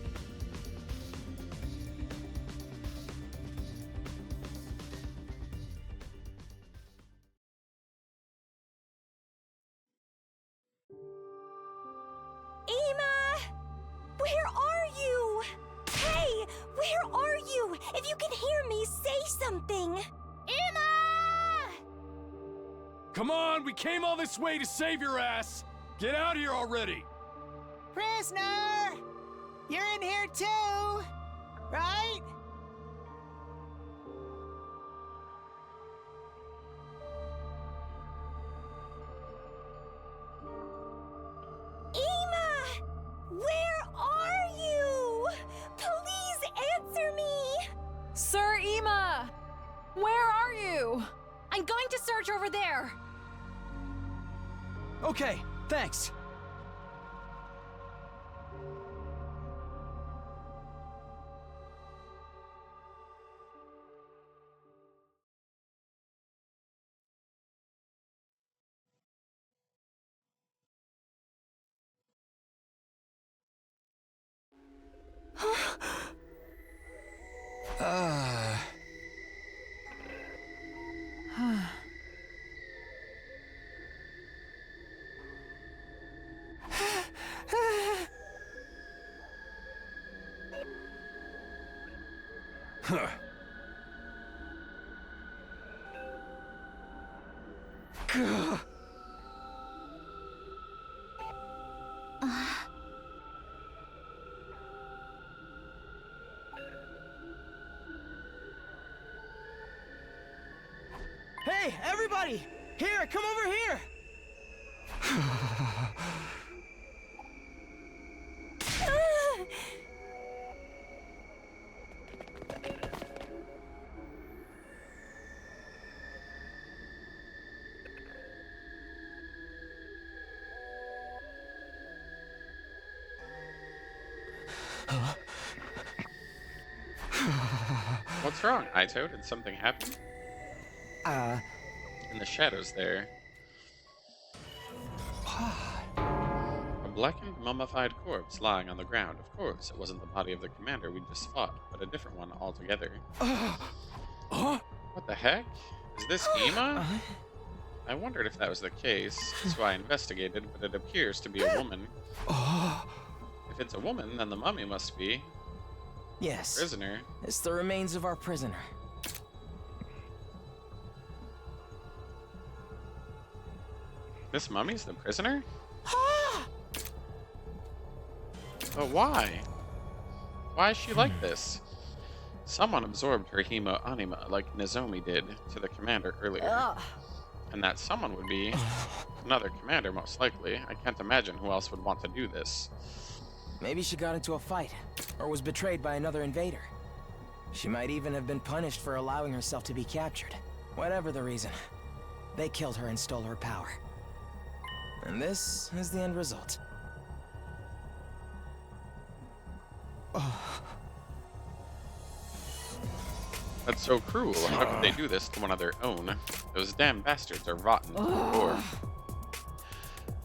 Ema! Where are you? Hey, where are you? If you can hear me, say something. Ema! Come on, we came all this way to save your ass! Get out here already! Prisoner! You're in here too, right? Ema! Where are you? Please answer me! Sir Ema! Where are you? I'm going to search over there. Okay, thanks. Uh. Huh. Gah. Hey, everybody! Here, come over here! What's wrong, Aito? Did something happen? In the shadows there. A blackened, mummified corpse lying on the ground. Of course, it wasn't the body of the commander we just fought, but a different one altogether. What the heck? Is this Ema? I wondered if that was the case, so I investigated, but it appears to be a woman. If it's a woman, then the mummy must be Yes. prisoner. It's the remains of our prisoner. This mummy's the prisoner? But why? Why is she like this? Someone absorbed her hemo anima like Nozomi did to the commander earlier. And that someone would be another commander, most likely. I can't imagine who else would want to do this. Maybe she got into a fight, or was betrayed by another invader. She might even have been punished for allowing herself to be captured. Whatever the reason, they killed her and stole her power. And this is the end result. That's so cruel. How could they do this to one of their own? Those damn bastards are rotten to the core.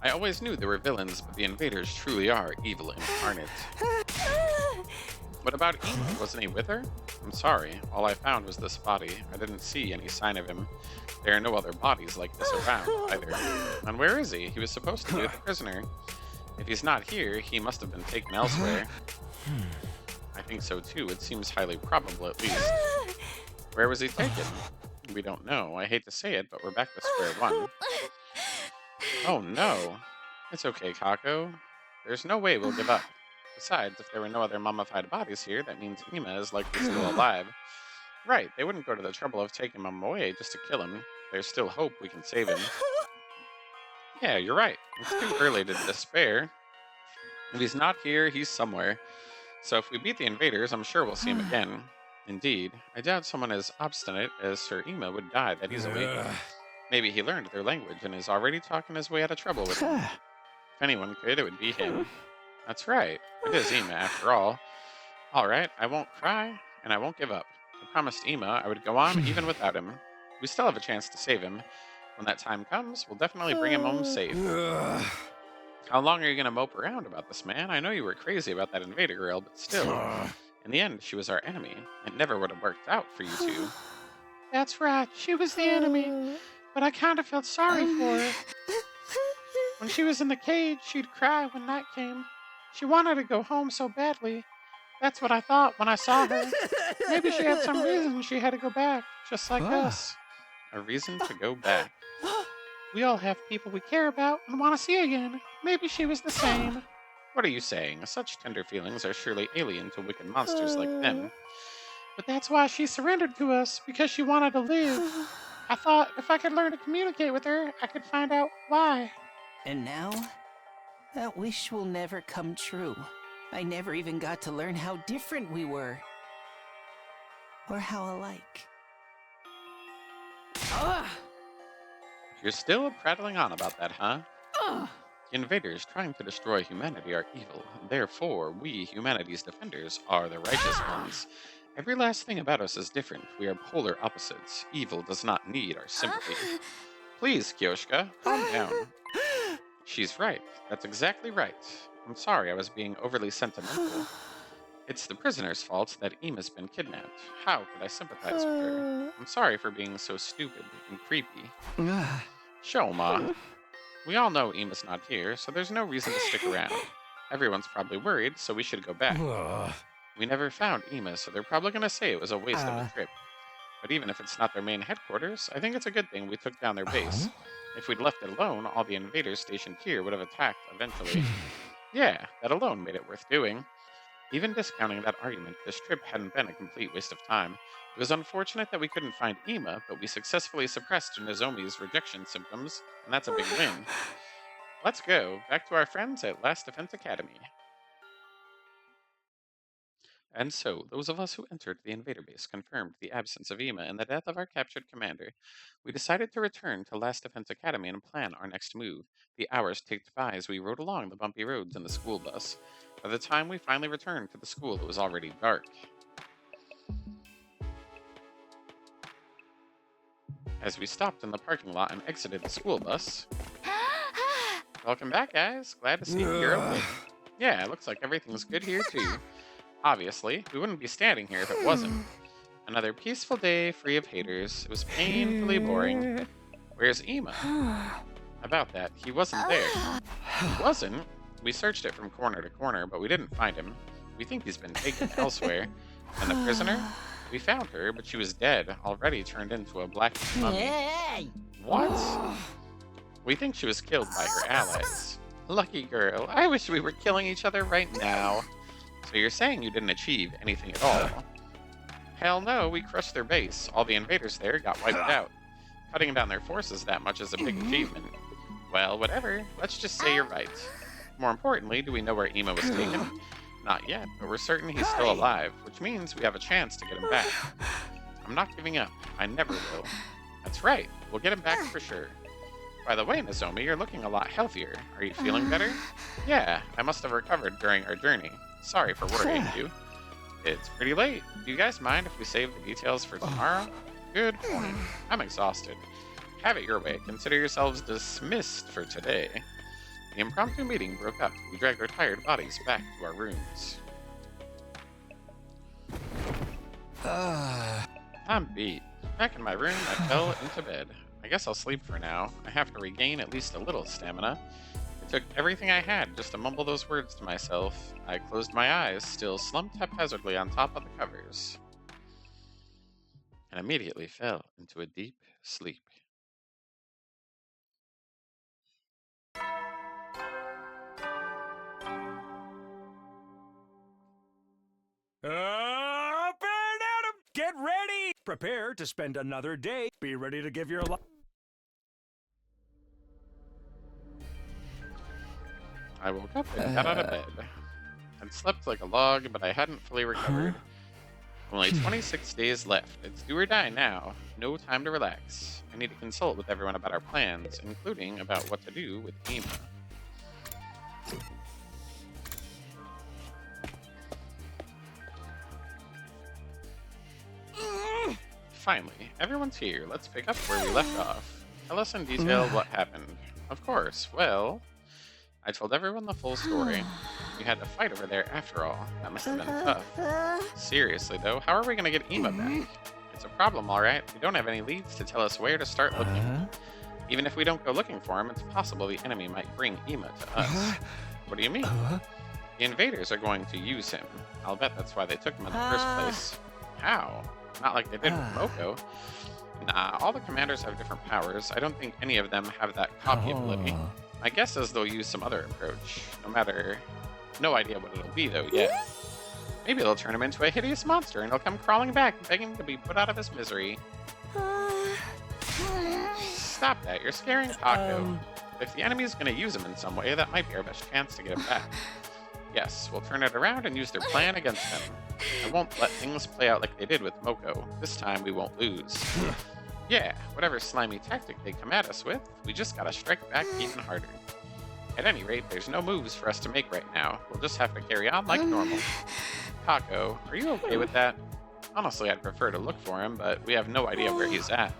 I always knew there were villains, but the invaders truly are evil incarnate. What about Ema? Wasn't he with her? I'm sorry. All I found was this body. I didn't see any sign of him. There are no other bodies like this around, either. And where is he? He was supposed to be the prisoner. If he's not here, he must have been taken elsewhere. I think so too. It seems highly probable, at least. Where was he taken? We don't know. I hate to say it, but we're back to square one. Oh no. It's okay, Kako. There's no way we'll give up. Besides, if there were no other mummified bodies here, that means Ema is likely still alive. Right, they wouldn't go to the trouble of taking him away just to kill him. There's still hope we can save him. Yeah, you're right. It's too early to despair. If he's not here, he's somewhere. So if we beat the invaders, I'm sure we'll see him again. Indeed, I doubt someone as obstinate as Sir Ema would die that easily. Maybe he learned their language and is already talking his way out of trouble with them. If anyone could, it would be him. That's right. It is Ema, after all. Alright, I won't cry, and I won't give up. I promised Ema I would go on even without him. We still have a chance to save him. When that time comes, we'll definitely bring him home safe. How long are you going to mope around about this, man? I know you were crazy about that invader girl, but still. In the end, she was our enemy. It never would have worked out for you two. That's right, she was the enemy. But I kind of felt sorry for her. When she was in the cage, she'd cry when night came. She wanted to go home so badly. That's what I thought when I saw her. Maybe she had some reason she had to go back, just like us. A reason to go back. We all have people we care about and want to see again. Maybe she was the same. What are you saying? Such tender feelings are surely alien to wicked monsters like them. But that's why she surrendered to us, because she wanted to live. I thought if I could learn to communicate with her, I could find out why. And now, that wish will never come true. I never even got to learn how different we were. Or how alike. You're still prattling on about that, huh? The invaders trying to destroy humanity are evil. Therefore, we, humanity's defenders, are the righteous ones. Every last thing about us is different. We are polar opposites. Evil does not need our sympathy. Please, Kyoshka, calm down. She's right. That's exactly right. I'm sorry I was being overly sentimental. It's the prisoner's fault that Ema's been kidnapped. How could I sympathize with her? I'm sorry for being so stupid and creepy. Shoma. We all know Ema's not here, so there's no reason to stick around. Everyone's probably worried, so we should go back. We never found Ema, so they're probably going to say it was a waste of a trip. But even if it's not their main headquarters, I think it's a good thing we took down their base. If we'd left it alone, all the invaders stationed here would have attacked eventually. Yeah, that alone made it worth doing. Even discounting that argument, this trip hadn't been a complete waste of time. It was unfortunate that we couldn't find Ema, but we successfully suppressed Nozomi's rejection symptoms, and that's a big win. Let's go, back to our friends at Last Defense Academy. And so, those of us who entered the invader base confirmed the absence of Ema and the death of our captured commander. We decided to return to Last Defense Academy and plan our next move. The hours ticked by as we rode along the bumpy roads in the school bus. By the time we finally returned to the school, it was already dark. As we stopped in the parking lot and exited the school bus... Welcome back, guys. Glad to see you here. Okay. Yeah, it looks like everything's good here, too. Obviously, we wouldn't be standing here if it wasn't. Another peaceful day free of haters. It was painfully boring. Where's Ema? About that, he wasn't there. He wasn't? We searched it from corner to corner, but we didn't find him. We think he's been taken elsewhere. And the prisoner? We found her, but she was dead, already turned into a black mummy. What? We think she was killed by her allies. Lucky girl. I wish we were killing each other right now. So you're saying you didn't achieve anything at all? Hell no, we crushed their base. All the invaders there got wiped out. Cutting down their forces that much is a big achievement. Well, whatever. Let's just say you're right. More importantly, do we know where Ema was taken? Not yet, but we're certain he's still alive, which means we have a chance to get him back. I'm not giving up. I never will. That's right. We'll get him back for sure. By the way, Nozomi, you're looking a lot healthier. Are you feeling better? Yeah, I must have recovered during our journey. Sorry for worrying you. It's pretty late. Do you guys mind if we save the details for tomorrow? Good point. I'm exhausted. Have it your way. Consider yourselves dismissed for today. The impromptu meeting broke up. We dragged our tired bodies back to our rooms. I'm beat. Back in my room, I fell into bed. I guess I'll sleep for now. I have to regain at least a little stamina. It took everything I had just to mumble those words to myself. I closed my eyes, still slumped haphazardly on top of the covers, and immediately fell into a deep sleep. Up and at 'em! Get ready! Prepare to spend another day. Be ready to give your life. I woke up and got out of bed. I'd slept like a log, but I hadn't fully recovered. Only 26 days left. It's do or die now. No time to relax. I need to consult with everyone about our plans, including about what to do with Ema. Finally, everyone's here. Let's pick up where we left off. Tell us in detail what happened. Of course. Well, I told everyone the full story. We had to fight over there after all. That must have been tough. Seriously, though, how are we going to get Ema back? It's a problem, alright. We don't have any leads to tell us where to start looking. Even if we don't go looking for him, it's possible the enemy might bring Ema to us. What do you mean? The invaders are going to use him. I'll bet that's why they took him in the first place. How? Not like they did with Moko. Nah, all the commanders have different powers. I don't think any of them have that copy ability. My guess is they'll use some other approach. No idea what it'll be though yet. Maybe they'll turn him into a hideous monster and he'll come crawling back, begging to be put out of his misery. Stop that, you're scaring Taco. If the enemy's gonna use him in some way, that might be our best chance to get him back. Yes, we'll turn it around and use their plan against them. I won't let things play out like they did with Moko. This time we won't lose. Yeah, whatever slimy tactic they come at us with, we just gotta strike back even harder. At any rate, there's no moves for us to make right now. We'll just have to carry on like normal. Kako, are you okay with that? Honestly, I'd prefer to look for him, but we have no idea where he's at.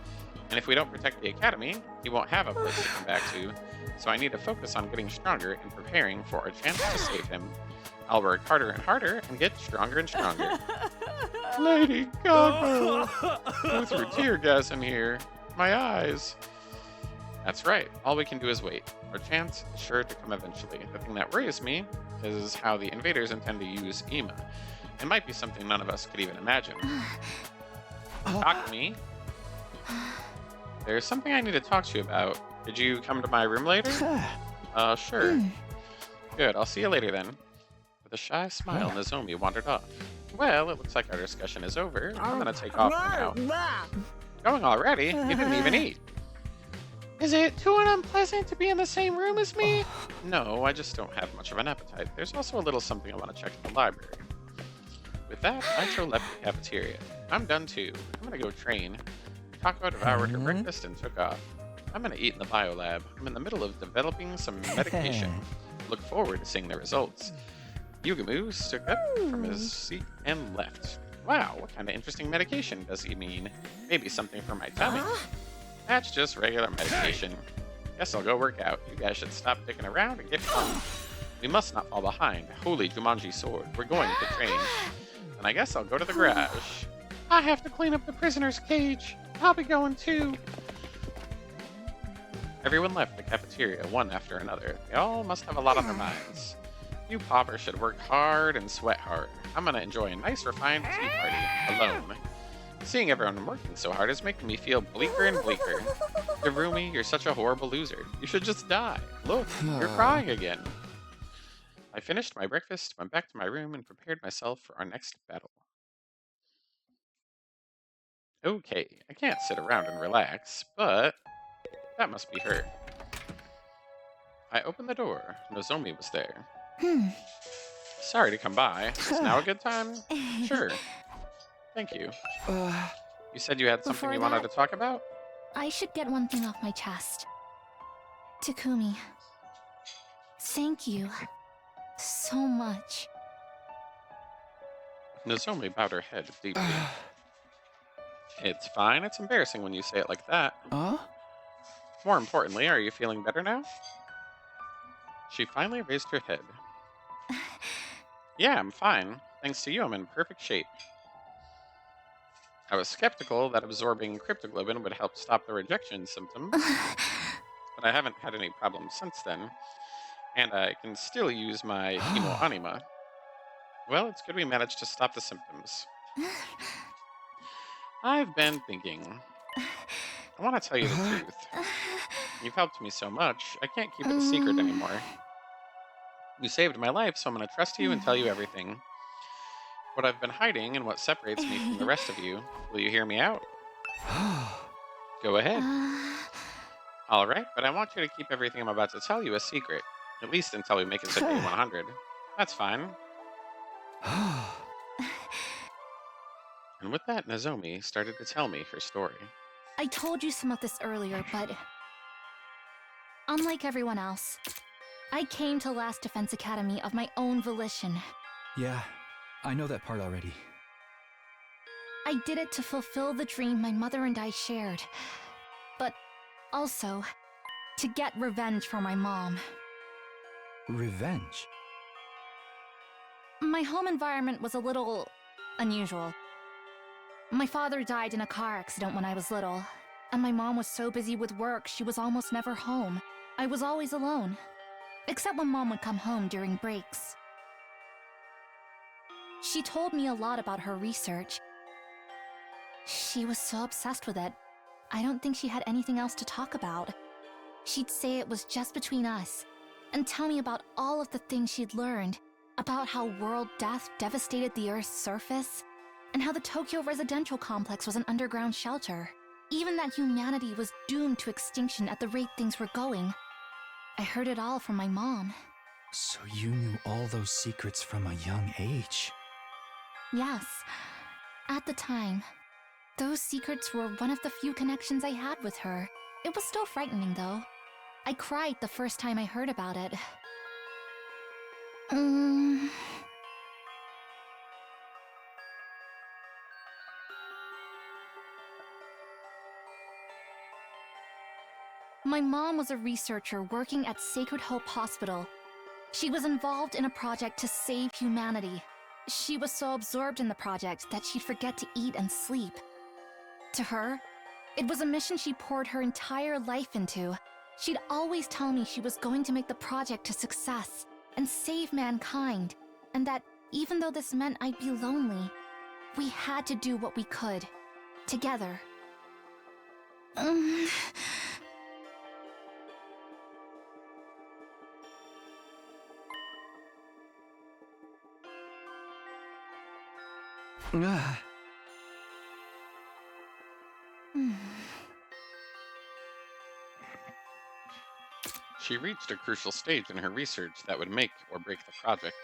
And if we don't protect the academy, he won't have a place to come back to. So I need to focus on getting stronger and preparing for our chance to save him. I'll work harder and harder and get stronger and stronger. Lady Gaga! Go through tear gas in here. My eyes. That's right. All we can do is wait. Our chance is sure to come eventually. The thing that worries me is how the invaders intend to use Ema. It might be something none of us could even imagine. Talk to me. There's something I need to talk to you about. Did you come to my room later? Sure. Good, I'll see you later then. With a shy smile, Nozomi wandered off. Well, it looks like our discussion is over. I'm gonna take off for now. Going already? You didn't even eat. Is it too unpleasant to be in the same room as me? No, I just don't have much of an appetite. There's also a little something I want to check in the library. With that, Aito left the cafeteria. I'm done too. I'm gonna go train. Tako devoured her breakfast and took off. I'm gonna eat in the biolab. I'm in the middle of developing some medication. Look forward to seeing the results. Yugamu stood up from his seat and left. Wow, what kind of interesting medication does he mean? Maybe something for my tummy. That's just regular medication. Guess I'll go work out. You guys should stop dicking around and get going. We must not fall behind. Holy Jumanji sword. We're going to train. And I guess I'll go to the garage. I have to clean up the prisoner's cage. I'll be going too. Everyone left the cafeteria one after another. They all must have a lot on their minds. You paupers should work hard and sweat hard. I'm gonna enjoy a nice refined tea party, alone. Seeing everyone working so hard is making me feel bleaker and bleaker. Hirumi, you're such a horrible loser. You should just die. Look, you're crying again. I finished my breakfast, went back to my room, and prepared myself for our next battle. Okay, I can't sit around and relax, but that must be her. I opened the door. Nozomi was there. Hmm. Sorry to come by. Is now a good time? Sure. Thank you. You said you had something Before you wanted that- to talk about? I should get one thing off my chest. Takumi, thank you so much. Nozomi bowed her head deeply. It's fine. It's embarrassing when you say it like that. Huh? More importantly, are you feeling better now? She finally raised her head. Yeah, I'm fine. Thanks to you, I'm in perfect shape. I was skeptical that absorbing cryptoglobin would help stop the rejection symptoms, but I haven't had any problems since then, and I can still use my hemo anima. Well, it's good we managed to stop the symptoms. I've been thinking. I want to tell you the truth. You've helped me so much, I can't keep it a secret anymore. You saved my life, so I'm going to trust you and tell you everything. What I've been hiding and what separates me from the rest of you. Will you hear me out? Go ahead. All right, but I want you to keep everything I'm about to tell you a secret. At least until we make it to day 100. That's fine. And with that, Nozomi started to tell me her story. I told you some of this earlier, but unlike everyone else, I came to Last Defense Academy of my own volition. Yeah, I know that part already. I did it to fulfill the dream my mother and I shared, but also to get revenge for my mom. Revenge? My home environment was a little unusual. My father died in a car accident when I was little, and my mom was so busy with work she was almost never home. I was always alone, except when Mom would come home during breaks. She told me a lot about her research. She was so obsessed with it, I don't think she had anything else to talk about. She'd say it was just between us, and tell me about all of the things she'd learned, about how world death devastated the Earth's surface, and how the Tokyo residential complex was an underground shelter. Even that humanity was doomed to extinction at the rate things were going. I heard it all from my mom. So you knew all those secrets from a young age? Yes. At the time, those secrets were one of the few connections I had with her. It was still frightening, though. I cried the first time I heard about it. My mom was a researcher working at Sacred Hope Hospital. She was involved in a project to save humanity. She was so absorbed in the project that she'd forget to eat and sleep. To her, it was a mission she poured her entire life into. She'd always tell me she was going to make the project a success and save mankind, and that even though this meant I'd be lonely, we had to do what we could, together. She reached a crucial stage in her research that would make or break the project.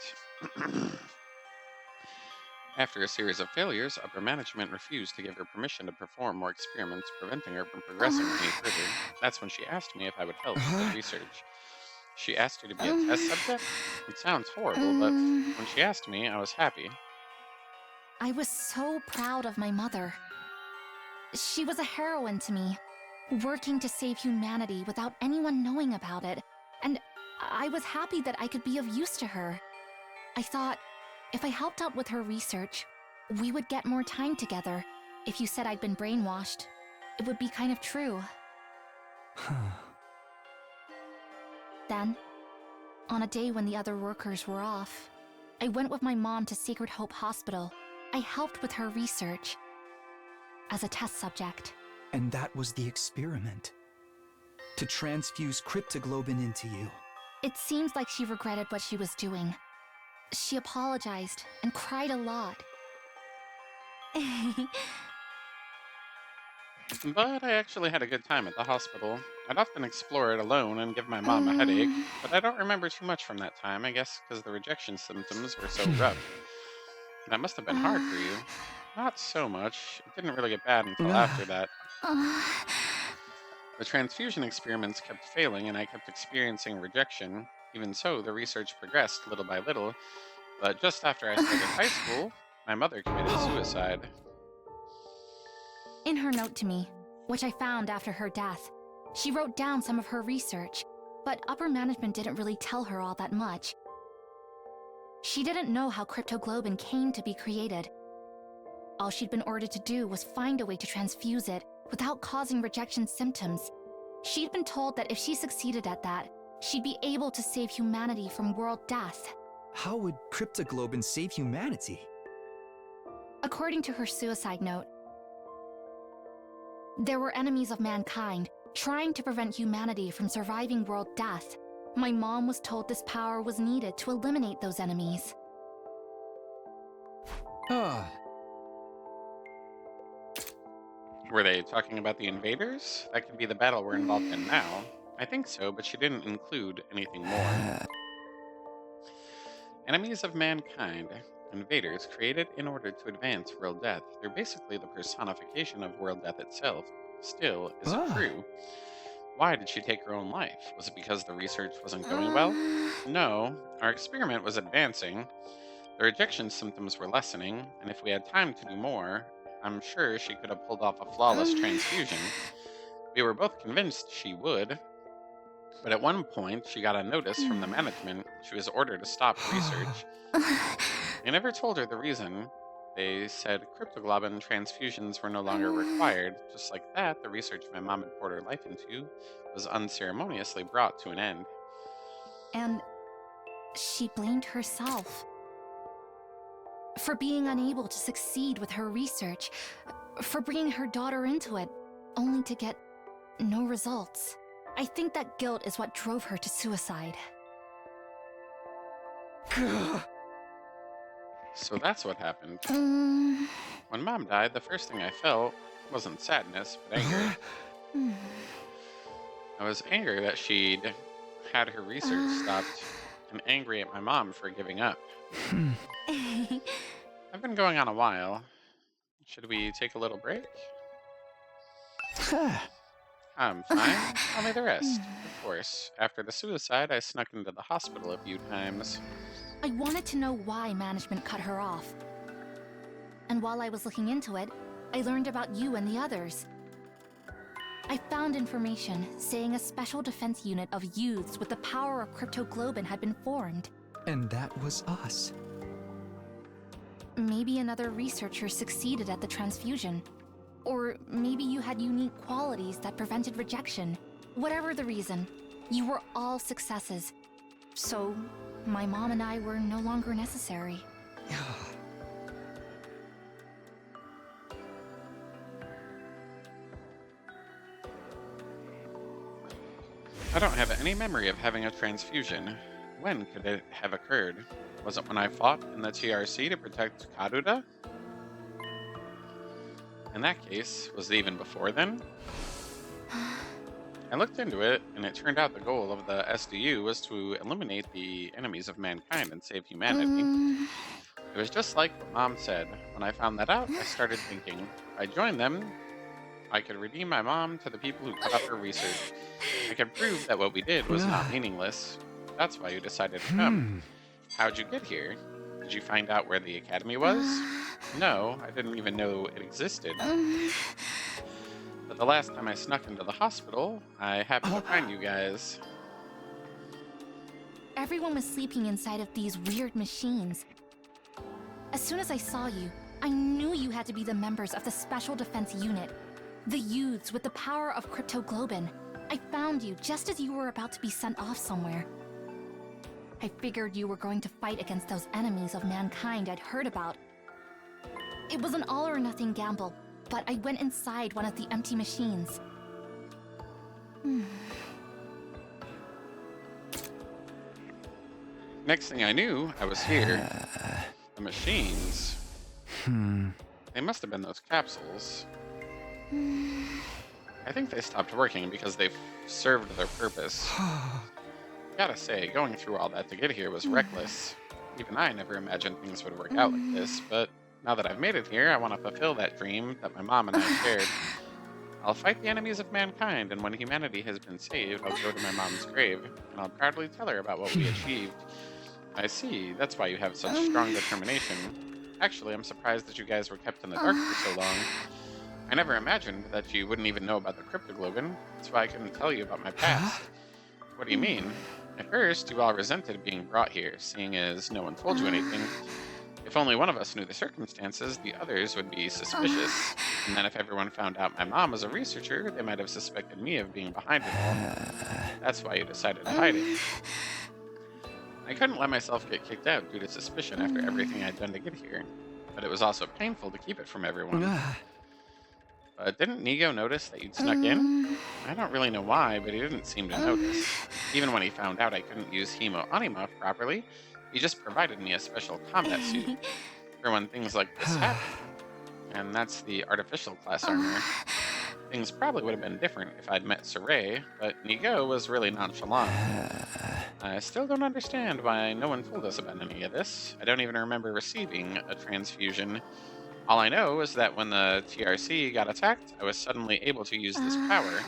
After a series of failures, upper management refused to give her permission to perform more experiments, preventing her from progressing any further. That's when she asked me if I would help with the research. She asked you to be a test subject? It sounds horrible, but when she asked me, I was happy. I was so proud of my mother. She was a heroine to me, working to save humanity without anyone knowing about it, and I was happy that I could be of use to her. I thought, if I helped out with her research, we would get more time together. If you said I'd been brainwashed, it would be kind of true. Then, on a day when the other workers were off, I went with my mom to Sacred Hope Hospital. I helped with her research as a test subject. And that was the experiment. To transfuse cryptoglobin into you. It seems like she regretted what she was doing. She apologized and cried a lot. But I actually had a good time at the hospital. I'd often explore it alone and give my mom a headache, but I don't remember too much from that time, I guess because the rejection symptoms were so rough. That must have been hard for you. Not so much. It didn't really get bad until after that. The transfusion experiments kept failing and I kept experiencing rejection. Even so, the research progressed little by little, but just after I started high school, my mother committed suicide. In her note to me, which I found after her death, she wrote down some of her research, but upper management didn't really tell her all that much. She didn't know how cryptoglobin came to be created. All she'd been ordered to do was find a way to transfuse it without causing rejection symptoms. She'd been told that if she succeeded at that, she'd be able to save humanity from world death. How would cryptoglobin save humanity? According to her suicide note, there were enemies of mankind trying to prevent humanity from surviving world death. My mom was told this power was needed to eliminate those enemies. Were they talking about the invaders? That could be the battle we're involved in now. I think so, but she didn't include anything more. Enemies of mankind. Invaders created in order to advance world death. They're basically the personification of world death itself. Still, is it true? Why did she take her own life? Was it because the research wasn't going well? No, our experiment was advancing. The rejection symptoms were lessening, and if we had time to do more, I'm sure she could have pulled off a flawless transfusion. We were both convinced she would. But at one point, she got a notice from the management. She was ordered to stop research. I never told her the reason. They said cryptoglobin transfusions were no longer required. Just like that, the research my mom had poured her life into was unceremoniously brought to an end. And she blamed herself for being unable to succeed with her research, for bringing her daughter into it, only to get no results. I think that guilt is what drove her to suicide. So that's what happened. When Mom died, the first thing I felt wasn't sadness, but anger. I was angry that she'd had her research stopped, and angry at my mom for giving up. I've been going on a while. Should we take a little break? I'm fine. Tell me the rest. Of course, after the suicide, I snuck into the hospital a few times. I wanted to know why management cut her off. And while I was looking into it, I learned about you and the others. I found information saying a special defense unit of youths with the power of cryptoglobin had been formed. And that was us. Maybe another researcher succeeded at the transfusion. Or maybe you had unique qualities that prevented rejection. Whatever the reason, you were all successes. So, my mom and I were no longer necessary. I don't have any memory of having a transfusion. When could it have occurred? Was it when I fought in the TRC to protect Karuda? In that case, was it even before then? I looked into it, and it turned out the goal of the SDU was to eliminate the enemies of mankind and save humanity. It was just like what Mom said. When I found that out, I started thinking, if I joined them, I could redeem my mom to the people who cut up her research. I could prove that what we did was not meaningless. That's why you decided to come. How'd you get here? Did you find out where the academy was? No, I didn't even know it existed. But the last time I snuck into the hospital, I happened to find you guys. Everyone was sleeping inside of these weird machines. As soon as I saw you, I knew you had to be the members of the Special Defense Unit. The youths with the power of cryptoglobin. I found you just as you were about to be sent off somewhere. I figured you were going to fight against those enemies of mankind I'd heard about. It was an all-or-nothing gamble, but I went inside one of the empty machines. Next thing I knew, I was here. The machines. They must have been those capsules. I think they stopped working because they've served their purpose. Gotta say, going through all that to get here was reckless. Even I never imagined things would work out like this, but now that I've made it here, I want to fulfill that dream that my mom and I shared. I'll fight the enemies of mankind, and when humanity has been saved, I'll go to my mom's grave, and I'll proudly tell her about what we achieved. I see, that's why you have such strong determination. Actually, I'm surprised that you guys were kept in the dark for so long. I never imagined that you wouldn't even know about the cryptoglobin. That's why I couldn't tell you about my past. What do you mean? At first, you all resented being brought here, seeing as no one told you anything. If only one of us knew the circumstances, the others would be suspicious. And then if everyone found out my mom was a researcher, they might have suspected me of being behind it all. That's why you decided to hide it. I couldn't let myself get kicked out due to suspicion after everything I'd done to get here. But it was also painful to keep it from everyone. But didn't Nigo notice that you'd snuck in? I don't really know why, but he didn't seem to notice. Even when he found out I couldn't use Hemo Anima properly, he just provided me a special combat suit for when things like this happen. And that's the artificial class armor. Things probably would have been different if I'd met Saray, but Nigo was really nonchalant. I still don't understand why no one told us about any of this. I don't even remember receiving a transfusion. All I know is that when the TRC got attacked, I was suddenly able to use this power.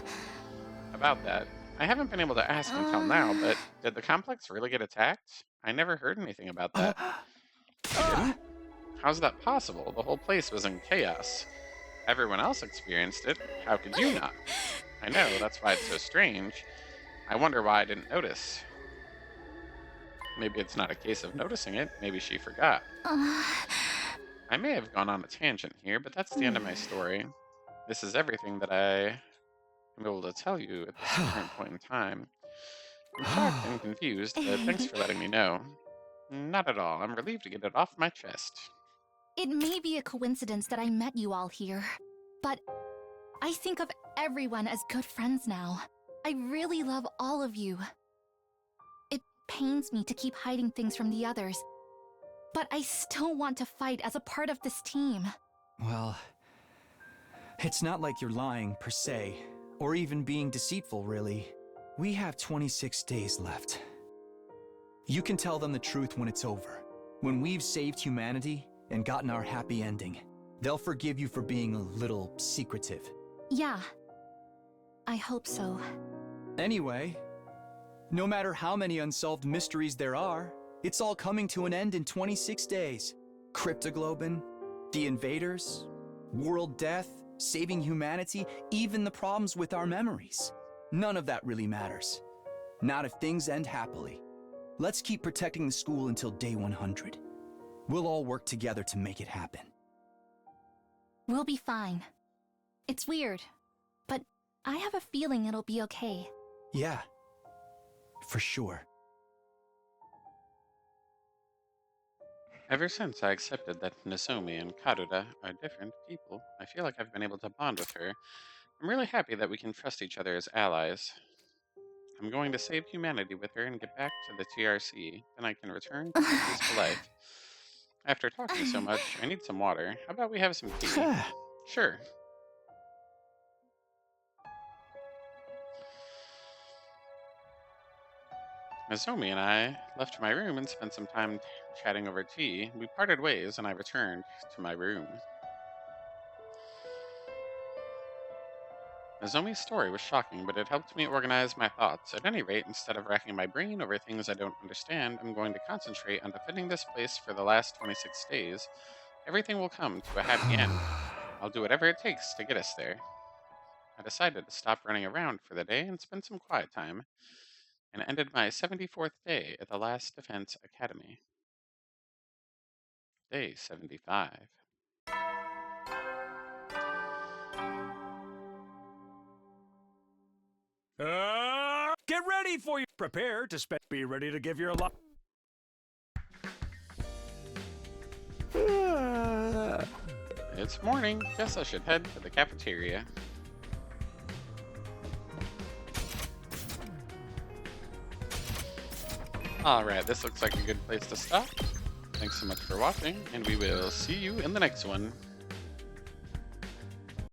About that, I haven't been able to ask until now, but did the complex really get attacked? I never heard anything about that. You didn't? How's that possible? The whole place was in chaos. Everyone else experienced it. How could you not? I know, that's why it's so strange. I wonder why I didn't notice. Maybe it's not a case of noticing it. Maybe she forgot. I may have gone on a tangent here, but that's the end of my story. This is everything that I am able to tell you at this current point in time. I'm shocked and confused, but thanks for letting me know. Not at all. I'm relieved to get it off my chest. It may be a coincidence that I met you all here, but I think of everyone as good friends now. I really love all of you. It pains me to keep hiding things from the others, but I still want to fight as a part of this team. Well, it's not like you're lying, per se, or even being deceitful, really. We have 26 days left. You can tell them the truth when it's over. When we've saved humanity and gotten our happy ending, they'll forgive you for being a little secretive. Yeah, I hope so. Anyway, no matter how many unsolved mysteries there are, it's all coming to an end in 26 days. Cryptoglobin, the invaders, world death, saving humanity, even the problems with our memories. None of that really matters. Not if things end happily. Let's keep protecting the school until day 100. We'll all work together to make it happen. We'll be fine. It's weird, but I have a feeling it'll be okay. Yeah, for sure. Ever since I accepted that Nozomi and Karuda are different people, I feel like I've been able to bond with her. I'm really happy that we can trust each other as allies. I'm going to save humanity with her and get back to the TRC, then I can return to my peaceful life. After talking so much, I need some water. How about we have some tea? Sure. Nozomi and I left my room and spent some time chatting over tea. We parted ways and I returned to my room. Nozomi's story was shocking, but it helped me organize my thoughts. At any rate, instead of racking my brain over things I don't understand, I'm going to concentrate on defending this place for the last 26 days. Everything will come to a happy end. I'll do whatever it takes to get us there. I decided to stop running around for the day and spend some quiet time, and ended my 74th day at the Last Defense Academy. Day 75. Get ready for you. Prepare to be ready to give your life. It's morning. Guess I should head to the cafeteria. Alright, this looks like a good place to stop. Thanks so much for watching, and we will see you in the next one.